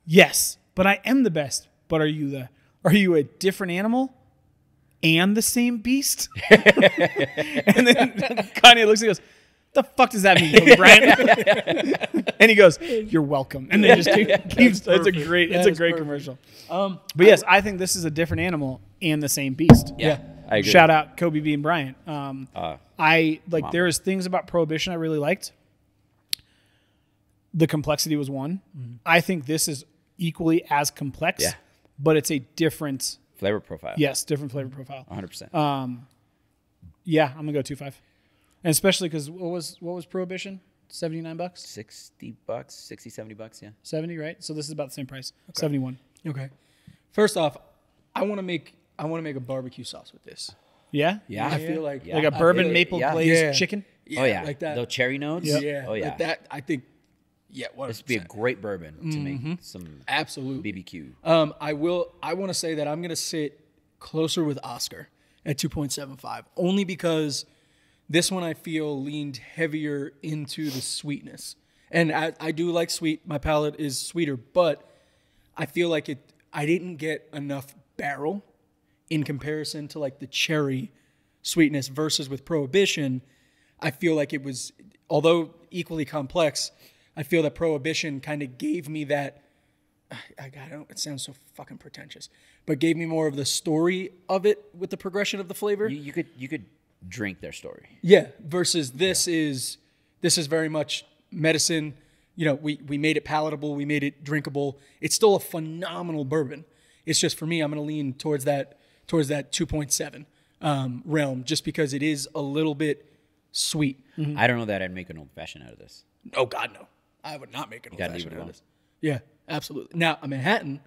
Yes, but I am the best. But are you a different animal and the same beast? And then Kanye looks and goes, the fuck does that mean, Kobe Bryant? And he goes, you're welcome. And then just keeps, it's a great commercial. But yes, I think this is a different animal and the same beast. Yeah, I agree. Shout out Kobe B and Bryant. There is things about Prohibition I really liked. The complexity was one. I think this is equally as complex, but it's a different Flavor profile. Yes, different flavor profile. 100%. Yeah, I'm gonna go 2.5, and especially because what was Prohibition? $79, $60, 60, $70, yeah. 70, right? So this is about the same price. 71. Okay. First off, I want to make a barbecue sauce with this. Yeah, Yeah. I feel like like a I bourbon feel like- maple yeah. glazed Yeah. chicken. Yeah, Oh yeah, like that. Those cherry notes. Yeah. Oh yeah. Like that. I think. Yeah. What? This would be a great bourbon to make some Absolutely. BBQ. I want to say that I'm going to sit closer with Oscar at 2.75, only because this one I feel leaned heavier into the sweetness. And I do like sweet. My palate is sweeter, but I feel like I didn't get enough barrel in comparison to like the cherry sweetness versus with Prohibition. I feel like it was, although equally complex, I feel that Prohibition kind of gave me that, I don't, it sounds so fucking pretentious, but gave me more of the story of it with the progression of the flavor. You could drink their story. Yeah, versus this is very much medicine. You know, we made it palatable, we made it drinkable. It's still a phenomenal bourbon. It's just for me, I'm going to lean towards that 2.7 realm, just because it is a little bit sweet. I don't know that I'd make an old fashioned out of this. Oh God, no! I would not make an old gotta leave fashioned it out of alone. this. Yeah, absolutely. Now a Manhattan,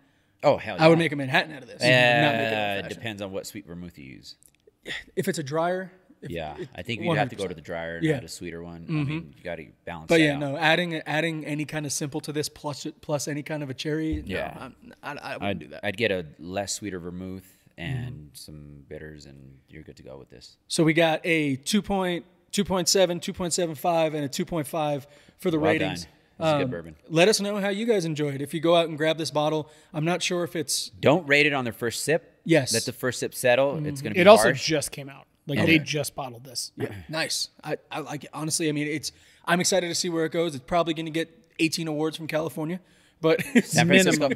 Oh hell yeah. I would make a Manhattan out of this. Not make an old It fashioned. depends on what sweet vermouth you use. If it's a dryer, I think you'd have to go to the dryer and Yeah. add a sweeter one. I mean, you got to balance. But that yeah, out. no, adding any kind of simple to this plus any kind of a cherry. Yeah. no, I wouldn't do that. I'd get a less sweeter vermouth and some bitters, and you're good to go with this. So we got a 2.7, 2.75, and a 2.5 for the Well ratings. done. This is good bourbon. Let us know how you guys enjoyed. If you go out and grab this bottle, I'm not sure if it's Don't rate it on their first sip. Yes. Let the first sip settle. It's going to be It also harsh. just came out. Like they just bottled this. nice. I like it. Honestly, I mean, I'm excited to see where it goes. It's probably going to get 18 awards from California, but San Francisco.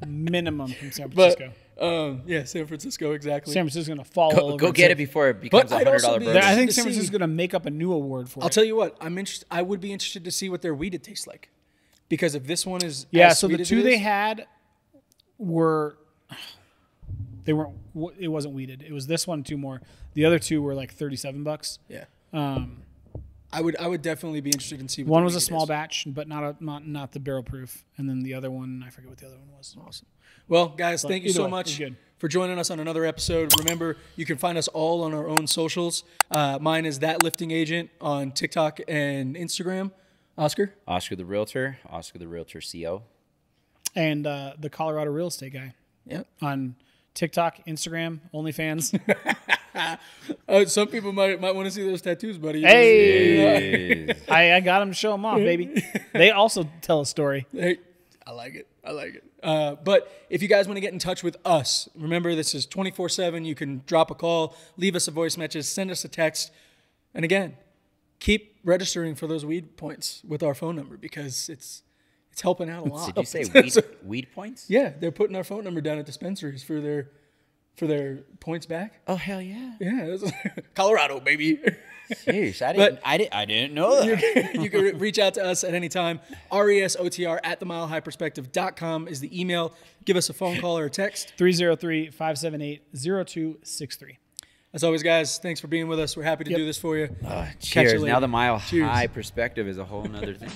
Minimum from San Francisco. yeah, San Francisco, exactly. San Francisco's going to fall all over. Go get it before it becomes a I'd also $100 be bourbon. I think to San see- Francisco's going to make up a new award for I'll it. tell you what, I would be interested to see what their weeded tastes like, because if this one is Yeah, as so sweet the as two it they is- had they weren't. It wasn't weeded. It was this one, two more. The other two were like $37. yeah, Um, I would definitely be interested in see. What one the was a weeded small is. batch, but not the barrel proof. And then the other one, I forget what the other one was. Awesome. Well, guys, thank you either so way, much it's good. for joining us on another episode. Remember, you can find us all on our own socials. Mine is That Lifting Agent on TikTok and Instagram. Oscar? Oscar the Realtor CO. And the Colorado real estate guy Yeah. on TikTok, Instagram, OnlyFans. Some people might want to see those tattoos, buddy. Hey, I got them to show them off, baby. They also tell a story. Hey, I like it. But if you guys want to get in touch with us, remember this is 24/7. You can drop a call, leave us a voice message, send us a text. And again, keep registering for those weed points with our phone number, because it's It's helping out a lot. Did you say weed points? Yeah, they're putting our phone number down at dispensaries for their points back. Oh hell yeah! Yeah, Colorado, baby. Jeez, I didn't know that. You can reach out to us at any time. resotr@themilehighperspective.com is the email. Give us a phone call or a text. 303-578-0263. As always, guys, thanks for being with us. We're happy to do this for you. Cheers. you later. Now the Mile Cheers. High perspective is a whole nother thing.